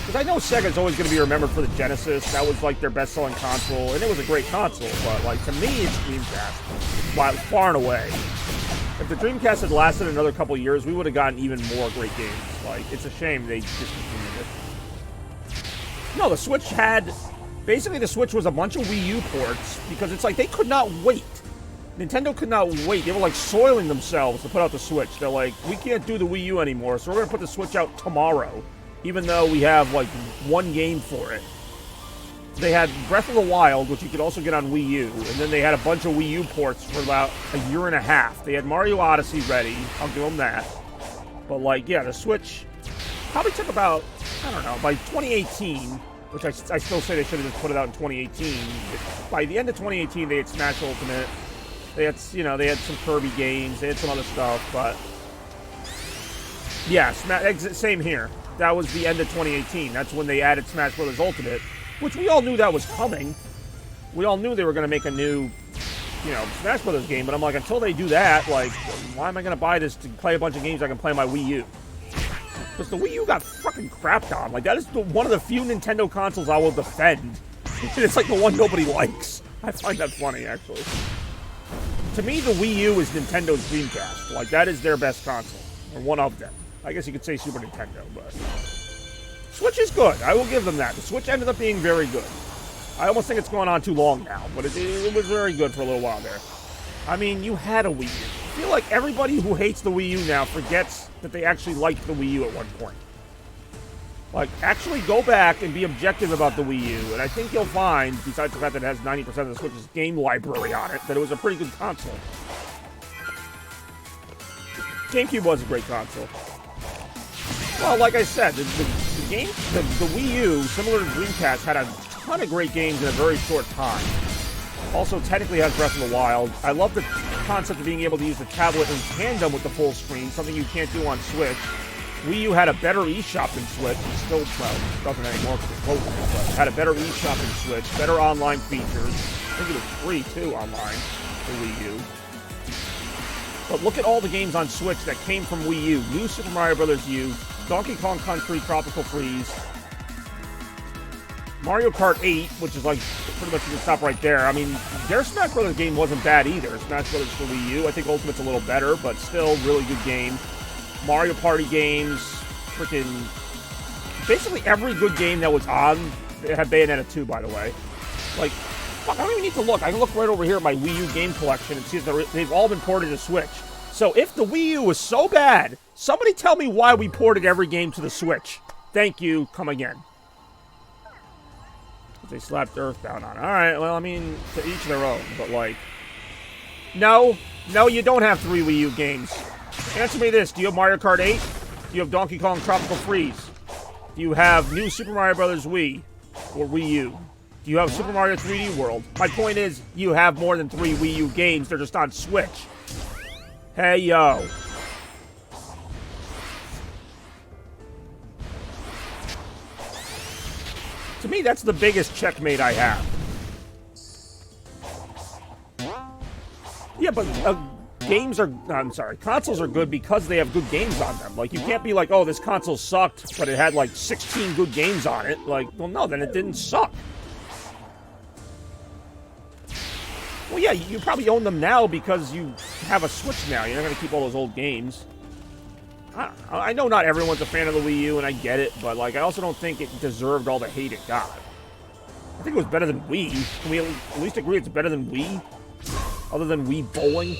Because I know Sega's always going to be remembered for the Genesis. That was, like, their best-selling console. And it was a great console. But, like, to me, it's Dreamcast. Far and away. If the Dreamcast had lasted another couple years, we would have gotten even more great games. Like, it's a shame they discontinued it. No, the Switch had... Basically, the Switch was a bunch of Wii U ports. Because it's like, they could not wait. Nintendo could not wait. They were, like, soiling themselves to put out the Switch. They're like, we can't do the Wii U anymore, so we're going to put the Switch out tomorrow. Even though we have, like, one game for it. They had Breath of the Wild, which you could also get on Wii U, and then they had a bunch of Wii U ports for about a year and a half. They had Mario Odyssey ready. I'll give them that. But, like, yeah, the Switch probably took about, I don't know, by 2018, which I still say they should have just put it out in 2018. By the end of 2018, they had Smash Ultimate. They had, you know, they had some Kirby games. They had some other stuff, but... Yeah, same here. That was the end of 2018. That's when they added Smash Bros. Ultimate, which we all knew that was coming. We all knew they were going to make a new, you know, Smash Bros. Game, but I'm like, until they do that, like, why am I going to buy this to play a bunch of games I can play on my Wii U? Because the Wii U got fucking crapped on. Like, that is one of the few Nintendo consoles I will defend. And it's like the one nobody likes. I find that funny, actually. To me, the Wii U is Nintendo's Dreamcast. Like, that is their best console. Or one of them. I guess you could say Super Nintendo, but... Switch is good. I will give them that. The Switch ended up being very good. I almost think it's going on too long now, but it was very good for a little while there. I mean, you had a Wii U. I feel like everybody who hates the Wii U now forgets that they actually liked the Wii U at one point. Like, actually go back and be objective about the Wii U, and I think you'll find, besides the fact that it has 90% of the Switch's game library on it, that it was a pretty good console. GameCube was a great console. Well, like I said, the Wii U, similar to Dreamcast, had a ton of great games in a very short time. Also, technically has Breath of the Wild. I love the concept of being able to use the tablet in tandem with the full screen, something you can't do on Switch. Wii U had a better eShop than Switch. It still, well, doesn't anymore because it's closed, but had a better eShop than Switch, better online features. I think it was free, too, online for Wii U. But look at all the games on Switch that came from Wii U. New Super Mario Bros. U, Donkey Kong Country Tropical Freeze, Mario Kart 8, which is like pretty much you can stop right there. I mean, their Smash Brothers game wasn't bad either. Smash Brothers for Wii U. I think Ultimate's a little better, but still really good game. Mario Party games, freaking basically every good game that was on. They had Bayonetta 2, by the way. Like, fuck, I don't even need to look. I can look right over here at my Wii U game collection and see if they've all been ported to Switch. So if the Wii U was so bad, somebody tell me why we ported every game to the Switch. Thank you. Come again. They slapped Earthbound on. All right, well, I mean, to each their own, but like, no, you don't have 3 Wii U games. Answer me this: do you have Mario Kart 8? Do you have Donkey Kong Tropical Freeze? Do you have New Super Mario Bros. Wii or Wii U? Do you have Super Mario 3D World? My point is, you have more than 3 Wii U games. They're just on Switch. Hey, yo. To me, that's the biggest checkmate I have. Yeah, but consoles are good because they have good games on them. Like, you can't be like, oh, this console sucked, but it had like 16 good games on it. Like, well, no, then it didn't suck. Well, yeah, you probably own them now because you have a Switch now. You're not going to keep all those old games. I know not everyone's a fan of the Wii U, and I get it, but like I also don't think it deserved all the hate it got. I think it was better than Wii. Can we at least agree it's better than Wii? Other than Wii Bowling?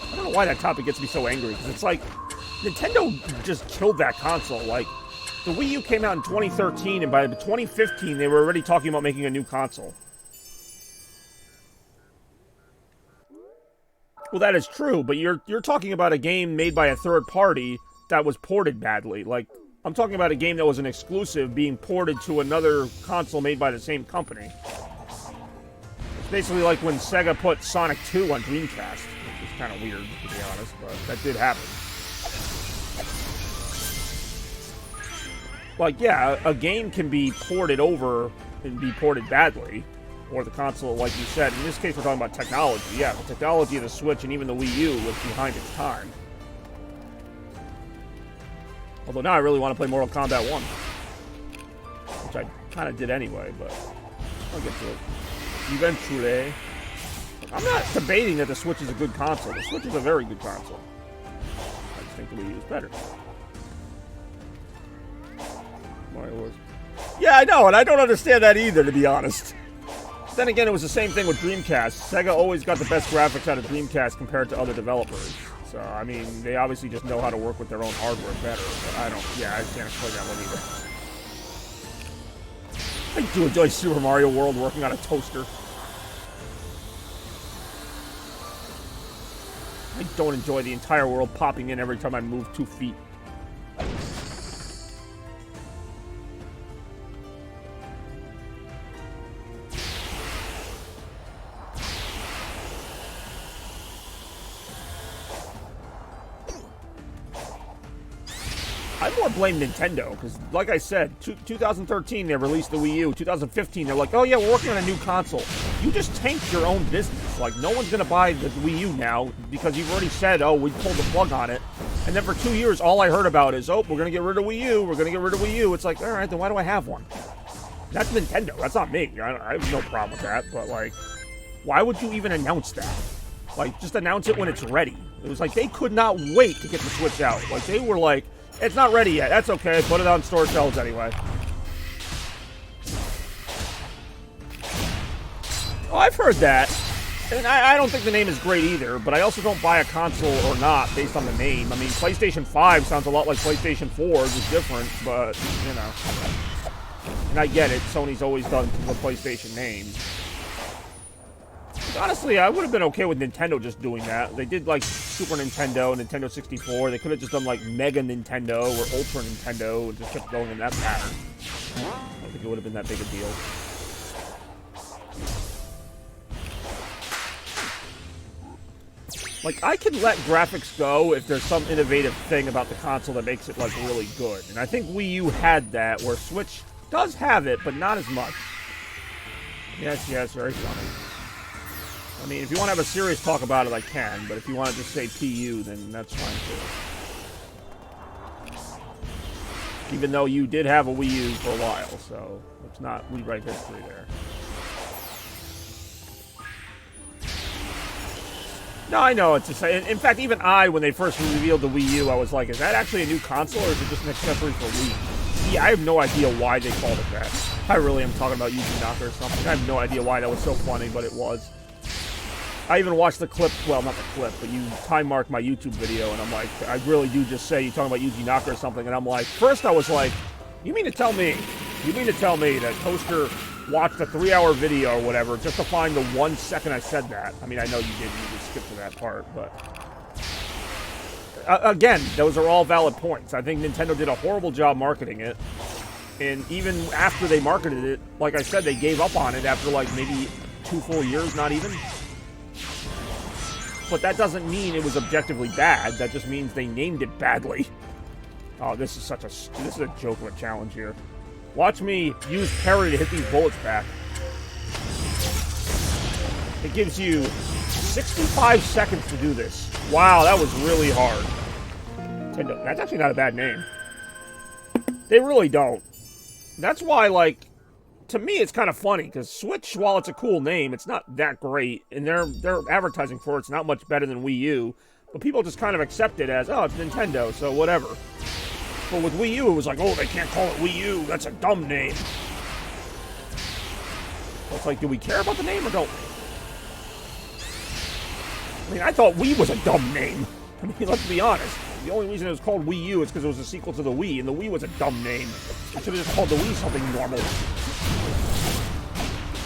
I don't know why that topic gets me so angry, because it's like, Nintendo just killed that console. Like, the Wii U came out in 2013, and by 2015, they were already talking about making a new console. Well, that is true, but you're talking about a game made by a third party that was ported badly. Like, I'm talking about a game that was an exclusive being ported to another console made by the same company. It's basically like when Sega put Sonic 2 on Dreamcast, which is kind of weird, to be honest, but that did happen. Like, yeah, a game can be ported over and be ported badly. Or the console, like you said. In this case, we're talking about technology. Yeah, the technology of the Switch and even the Wii U was behind its time. Although now I really want to play Mortal Kombat 1. Which I kind of did anyway, but I'll get to it eventually. I'm not debating that the Switch is a good console. The Switch is a very good console. I just think the Wii U is better. Mario Wars. Yeah, I know, and I don't understand that either, to be honest. Then again, it was the same thing with Dreamcast. Sega always got the best graphics out of Dreamcast compared to other developers. So, I mean, they obviously just know how to work with their own hardware better. But I can't explain that one either. I do enjoy Super Mario World working on a toaster. I don't enjoy the entire world popping in every time I move 2 feet. I more blame Nintendo, because like I said, 2013 they released the Wii U, 2015 they're like, oh yeah, we're working on a new console. You just tanked your own business. Like, no one's going to buy the Wii U now, because you've already said, oh, we pulled the plug on it. And then for 2 years, all I heard about is, oh, we're going to get rid of Wii U, we're going to get rid of Wii U. It's like, alright, then why do I have one? That's Nintendo, that's not me. I have no problem with that, but like, why would you even announce that? Like, just announce it when it's ready. It was like, they could not wait to get the Switch out. Like, they were like, it's not ready yet. That's okay. Put it on store shelves anyway. Oh, I've heard that. And I don't think the name is great either, but I also don't buy a console or not based on the name. I mean, PlayStation 5 sounds a lot like PlayStation 4, which is different, but, you know. And I get it. Sony's always done the PlayStation name. Honestly, I would have been okay with Nintendo just doing that. They did, like, Super Nintendo, Nintendo 64. They could have just done, like, Mega Nintendo or Ultra Nintendo and just kept going in that pattern. I don't think it would have been that big a deal. Like, I can let graphics go if there's some innovative thing about the console that makes it, like, really good. And I think Wii U had that, where Switch does have it, but not as much. Yes, very funny. I mean, if you want to have a serious talk about it, I can. But if you want to just say PU, then that's fine, too. Even though you did have a Wii U for a while, so let's not rewrite history there. No, I know. It's just, in fact, even when they first revealed the Wii U, I was like, is that actually a new console, or is it just an accessory for Wii? Yeah, I have no idea why they called it that. I really am talking about Yuji Naka or something. I have no idea why that was so funny, but it was. I even watched the clip, well, not the clip, but you time-marked my YouTube video, and I'm like, I really do just say you're talking about Yuji Naka or something, and I'm like, first I was like, you mean to tell me that Toaster watched a 3-hour video or whatever just to find the 1 second I said that? I mean, I know you didn't. You just skipped to that part, but... again, those are all valid points. I think Nintendo did a horrible job marketing it. And even after they marketed it, like I said, they gave up on it after like maybe 2 full years, not even. But that doesn't mean it was objectively bad. That just means they named it badly. Oh, this is a joke of a challenge here. Watch me use parry to hit these bullets back. It gives you 65 seconds to do this. Wow, that was really hard. Nintendo, that's actually not a bad name. They really don't. That's why, like, to me, it's kind of funny, because Switch, while it's a cool name, it's not that great, and their advertising for it's not much better than Wii U, but people just kind of accept it as, oh, it's Nintendo, so whatever. But with Wii U, it was like, oh, they can't call it Wii U, that's a dumb name. So it's like, do we care about the name or don't we? I mean, I thought Wii was a dumb name. I mean, let's be honest. The only reason it was called Wii U is because it was a sequel to the Wii, and the Wii was a dumb name. They should have just called the Wii something normal.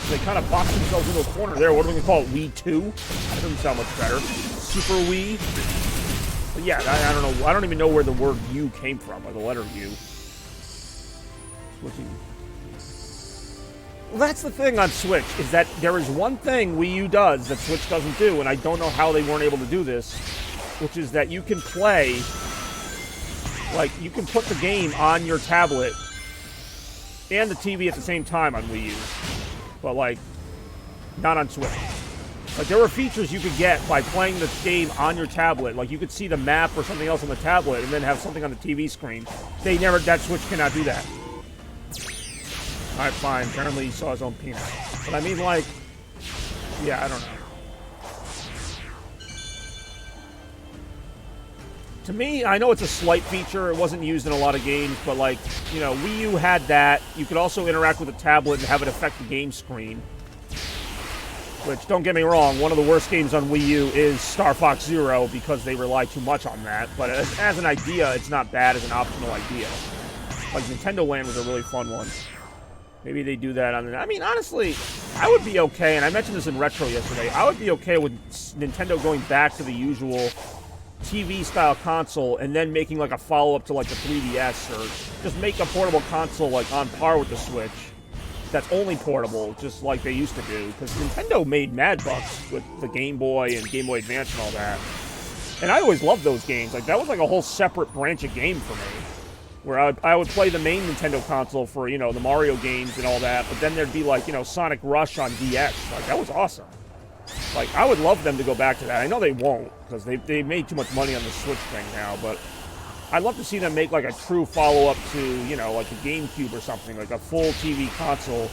They kind of boxed themselves into a corner there. What are we going to call it? Wii 2? That doesn't sound much better. Super Wii? But yeah, I don't know. I don't even know where the word U came from, or the letter U. Switching. Well, that's the thing on Switch, is that there is one thing Wii U does that Switch doesn't do, and I don't know how they weren't able to do this, which is that you can play, like, you can put the game on your tablet and the TV at the same time on Wii U, but, like, not on Switch. Like, there were features you could get by playing the game on your tablet, like, you could see the map or something else on the tablet and then have something on the TV screen. That Switch cannot do that. Alright, fine, apparently he saw his own penis. But I mean, like, yeah, I don't know. To me, I know it's a slight feature. It wasn't used in a lot of games, but, like, you know, Wii U had that. You could also interact with the tablet and have it affect the game screen. Which, don't get me wrong, one of the worst games on Wii U is Star Fox Zero because they rely too much on that. But as an idea, it's not bad as an optional idea. Like, Nintendo Land was a really fun one. Maybe they do that on the... I mean, honestly, I would be okay, and I mentioned this in Retro yesterday, I would be okay with Nintendo going back to the usual TV-style console and then making, like, a follow-up to, like, the 3DS, or just make a portable console, like, on par with the Switch that's only portable, just like they used to do, because Nintendo made mad bucks with the Game Boy and Game Boy Advance and all that. And I always loved those games. Like, that was like a whole separate branch of game for me, where I would play the main Nintendo console for, you know, the Mario games and all that, but then there'd be, like, you know, Sonic Rush on DS. Like, that was awesome. Like, I would love them to go back to that. I know they won't, because they made too much money on the Switch thing now, but I'd love to see them make, like, a true follow-up to, you know, like a GameCube or something, like a full TV console,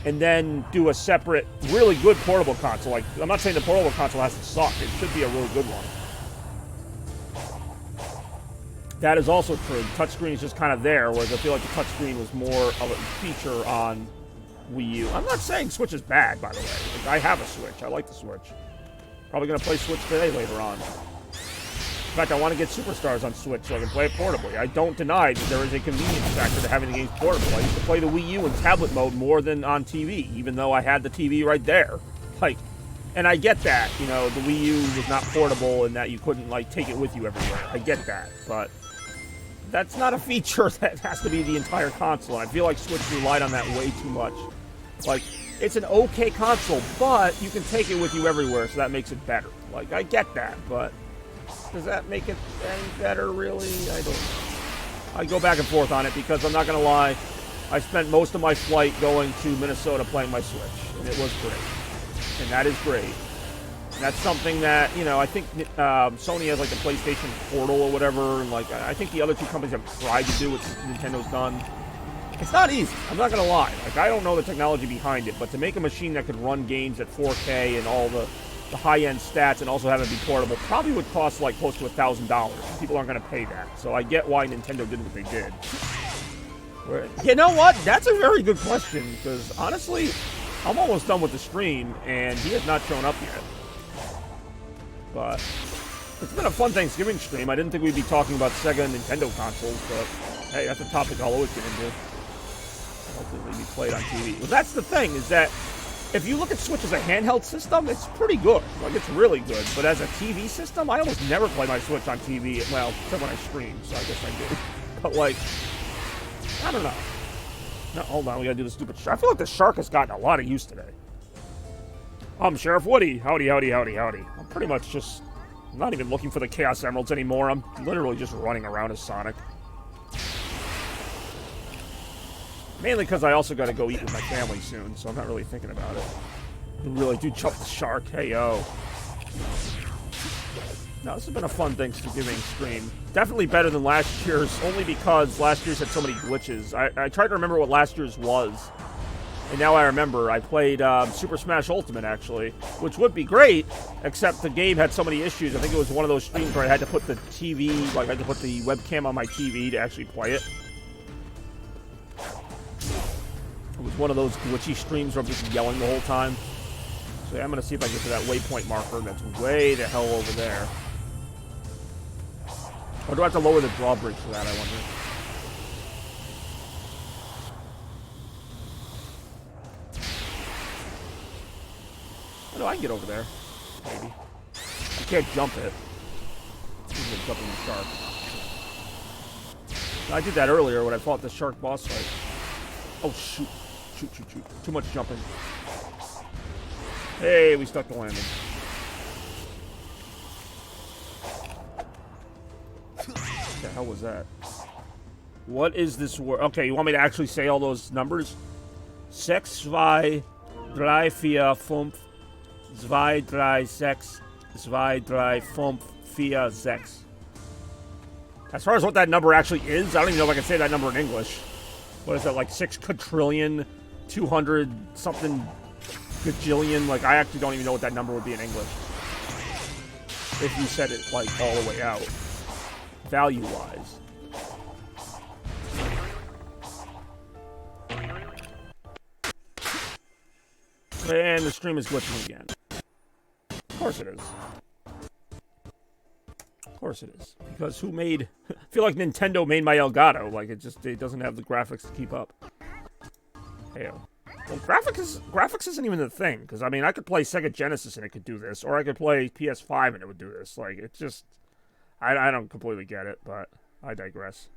and then do a separate, really good portable console. Like, I'm not saying the portable console has to suck. It should be a really good one. That is also true. The touchscreen is just kind of there, whereas I feel like the touchscreen was more of a feature on Wii U. I'm not saying Switch is bad, by the way. Like, I have a Switch. I like the Switch. Probably going to play Switch today later on. In fact, I want to get Superstars on Switch so I can play it portably. I don't deny that there is a convenience factor to having the games portable. I used to play the Wii U in tablet mode more than on TV, even though I had the TV right there. Like, and I get that, you know, the Wii U was not portable and that you couldn't, like, take it with you everywhere. I get that, but that's not a feature that has to be the entire console. I feel like Switch relied on that way too much. Like, it's an okay console, but you can take it with you everywhere, so that makes it better. Like, I get that, but does that make it any better, really? I don't know. I go back and forth on it because I'm not going to lie, I spent most of my flight going to Minnesota playing my Switch, and it was great. And that is great. And that's something that, you know, I think Sony has like the PlayStation Portal or whatever, and like I think the other two companies have tried to do what Nintendo's done. It's not easy, I'm not going to lie. Like, I don't know the technology behind it, but to make a machine that could run games at 4K and all the high-end stats and also have it be portable probably would cost like close to $1,000. People aren't going to pay that. So I get why Nintendo did what they did. You know what? That's a very good question, because honestly, I'm almost done with the stream, and he has not shown up yet. But it's been a fun Thanksgiving stream. I didn't think we'd be talking about Sega and Nintendo consoles, but hey, that's a topic I'll always get into. Hopefully be played on TV. Well, that's the thing, is that if you look at Switch as a handheld system, it's pretty good. Like, it's really good. But as a TV system, I almost never play my Switch on TV. Well, except when I stream, so I guess I do. But, like, I don't know. No, hold on, we gotta do the stupid shark. I feel like the shark has gotten a lot of use today. I'm Sheriff Woody. Howdy, howdy, howdy, howdy. I'm pretty much just not even looking for the Chaos Emeralds anymore. I'm literally just running around as Sonic. Mainly because I also got to go eat with my family soon, so I'm not really thinking about it. I really do chop the shark. Hey, yo. No, this has been a fun Thanksgiving stream. Definitely better than last year's, only because last year's had so many glitches. I tried to remember what last year's was, and now I remember. I played Super Smash Ultimate, actually, which would be great, except the game had so many issues. I think it was one of those streams where I had to put the TV, like I had to put the webcam on my TV to actually play it. It was one of those glitchy streams where I'm just yelling the whole time. So yeah, I'm going to see if I can get to that waypoint marker that's way the hell over there. Or do I have to lower the drawbridge for that, I wonder? Oh, no, I can get over there. Maybe. I can't jump it. I'm going to jump in the shark. I did that earlier when I fought the shark boss fight. Oh, shoot. Shoot, shoot, shoot. Too much jumping. Hey, we stuck the landing. What the hell was that? What is this word? Okay, you want me to actually say all those numbers? 6, 2, 3, 4, 5, 2, 3, 6, 2, 3, 5, 4, 6. As far as what that number actually is, I don't even know if I can say that number in English. What is that, like 6 quadrillion, 200 something gajillion? Like, I actually don't even know what that number would be in English. If you said it, like, all the way out. Value-wise. And the stream is glitching again. Of course it is. Of course it is. Because who made... I feel like Nintendo made my Elgato. Like, it doesn't have the graphics to keep up. Heyo. Well, graphics isn't even the thing. Because, I mean, I could play Sega Genesis and it could do this. Or I could play PS5 and it would do this. Like, it's just... I don't completely get it, but I digress.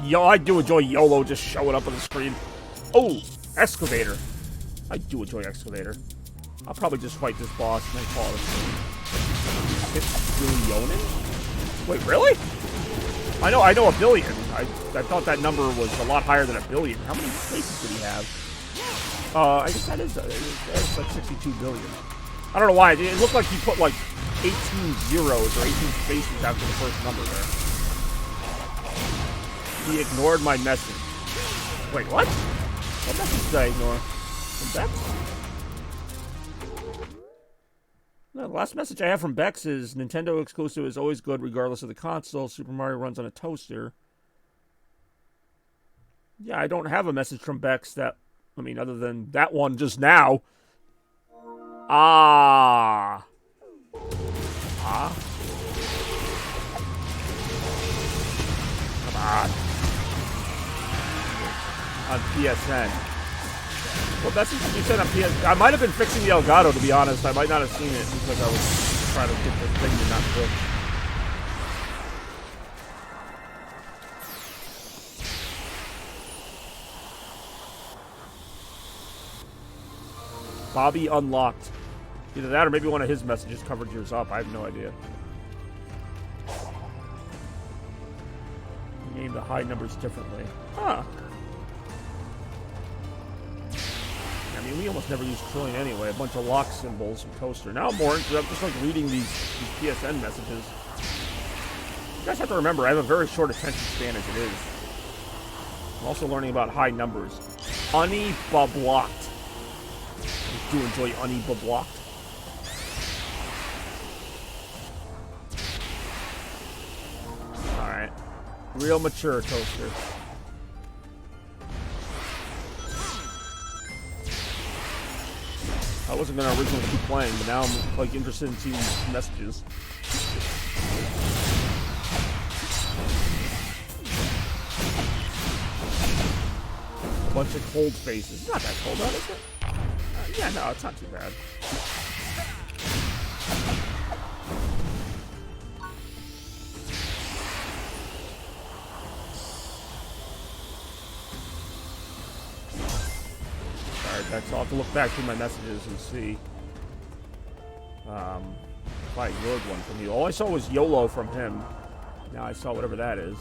Yo, I do enjoy YOLO just showing up on the screen. Oh, Excavator. I do enjoy Excavator. I'll probably just fight this boss and then call it a Billionin? Wait, really? I know a billion. I thought that number was a lot higher than a billion. How many places did he have? I guess that's like 62 billion. I don't know why. It looked like he put like 18 zeros or 18 spaces after the first number there. He ignored my message. Wait, what? What message did I ignore? From Bex? No, the last message I have from Bex is Nintendo exclusive is always good regardless of the console. Super Mario runs on a toaster. Yeah, I don't have a message from Bex that I mean, other than that one just now. Ah. Come on. On PSN. Well, that's what you said on PSN. I might have been fixing the Elgato, to be honest. I might not have seen it because I was trying to get the thing to not fix. Bobby unlocked. Either that or maybe one of his messages covered yours up. I have no idea. You named the high numbers differently. Huh. I mean, we almost never use trillion anyway. A bunch of lock symbols and toaster. Now I'm more interested. I'm just like reading these PSN messages. You guys have to remember, I have a very short attention span as it is. I'm also learning about high numbers. Unibublocked. I do enjoy unibublocked. Alright. Real mature toaster. I wasn't going to originally keep playing, but now I'm like interested in seeing these messages. A bunch of cold faces. It's not that cold out, is it? Yeah, no, it's not too bad. So I'll have to look back through my messages and see if I ignored one from you. All I saw was YOLO from him. Now I saw whatever that is.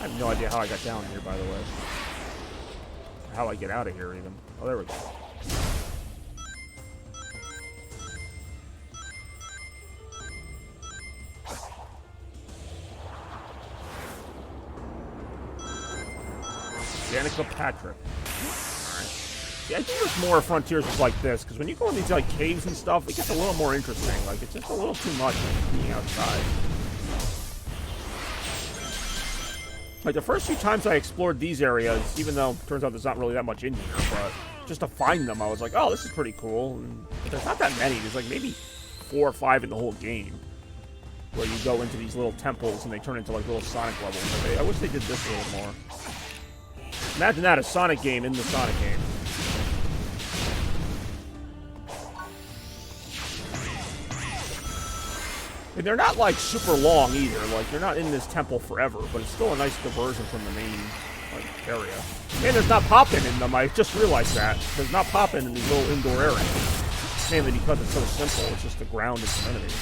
I have no idea how I got down here, by the way. How I get out of here, even. Oh, there we go. Danica Patrick. Alright. Yeah, I think there's more Frontiers is like this, because when you go in these like caves and stuff, it gets a little more interesting. Like, it's just a little too much being outside. Like, the first few times I explored these areas, even though it turns out there's not really that much in here, but just to find them, I was like, oh, this is pretty cool. And there's not that many. There's like maybe 4 or 5 in the whole game, where you go into these little temples and they turn into like little Sonic levels. I wish they did this a little more. Imagine that, a Sonic game in the Sonic game. And they're not like super long either. Like, they're not in this temple forever, but it's still a nice diversion from the main like area. And there's not popping in them. I just realized that. There's not popping in these little indoor areas. Mainly because it's so simple. It's just the ground and some enemies.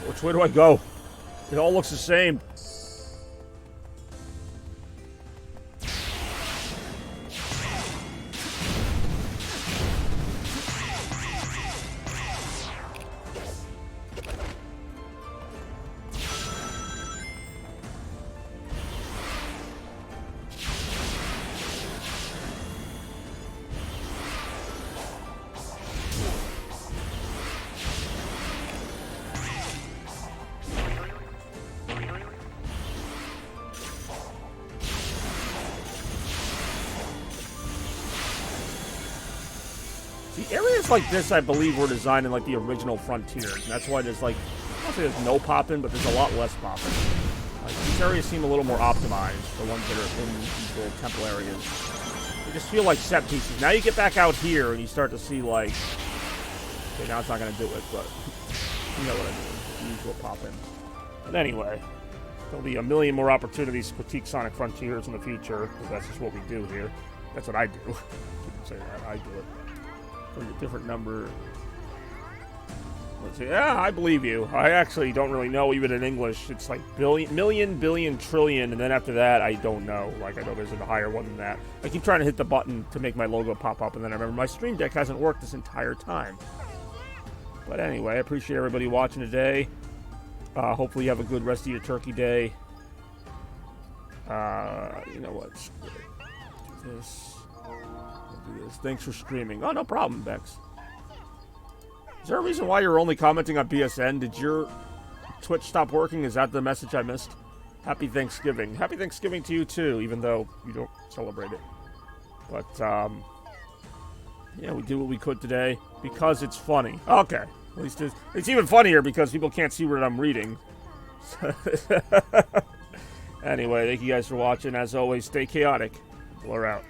Which way do I go? It all looks the same. Areas like this, I believe, were designed in like the original Frontiers, and that's why there's like, I don't say there's no popping, but there's a lot less popping. Like, these areas seem a little more optimized, the ones that are in these little temple areas. They just feel like set pieces. Now you get back out here and you start to see like, okay, now it's not going to do it, but you know what I mean. The usual pop-in. But anyway, there'll be a million more opportunities to critique Sonic Frontiers in the future, because that's just what we do here. That's what I do. You can say that, I do it. For a different number. Let's see. Yeah, I believe you. I actually don't really know, even in English. It's like billion, trillion, and then after that, I don't know. Like, I know there's a higher one than that. I keep trying to hit the button to make my logo pop up, and then I remember my Stream Deck hasn't worked this entire time. But anyway, I appreciate everybody watching today. Hopefully you have a good rest of your turkey day. You know what? Do this. Thanks for streaming. Oh, no problem, Bex. Is there a reason why you're only commenting on BSN? Did your Twitch stop working? Is that the message I missed? Happy Thanksgiving. Happy Thanksgiving to you, too, even though you don't celebrate it. But, yeah, we did what we could today because it's funny. Okay. At least it's even funnier because people can't see what I'm reading. Anyway, thank you guys for watching. As always, stay chaotic. Blur out.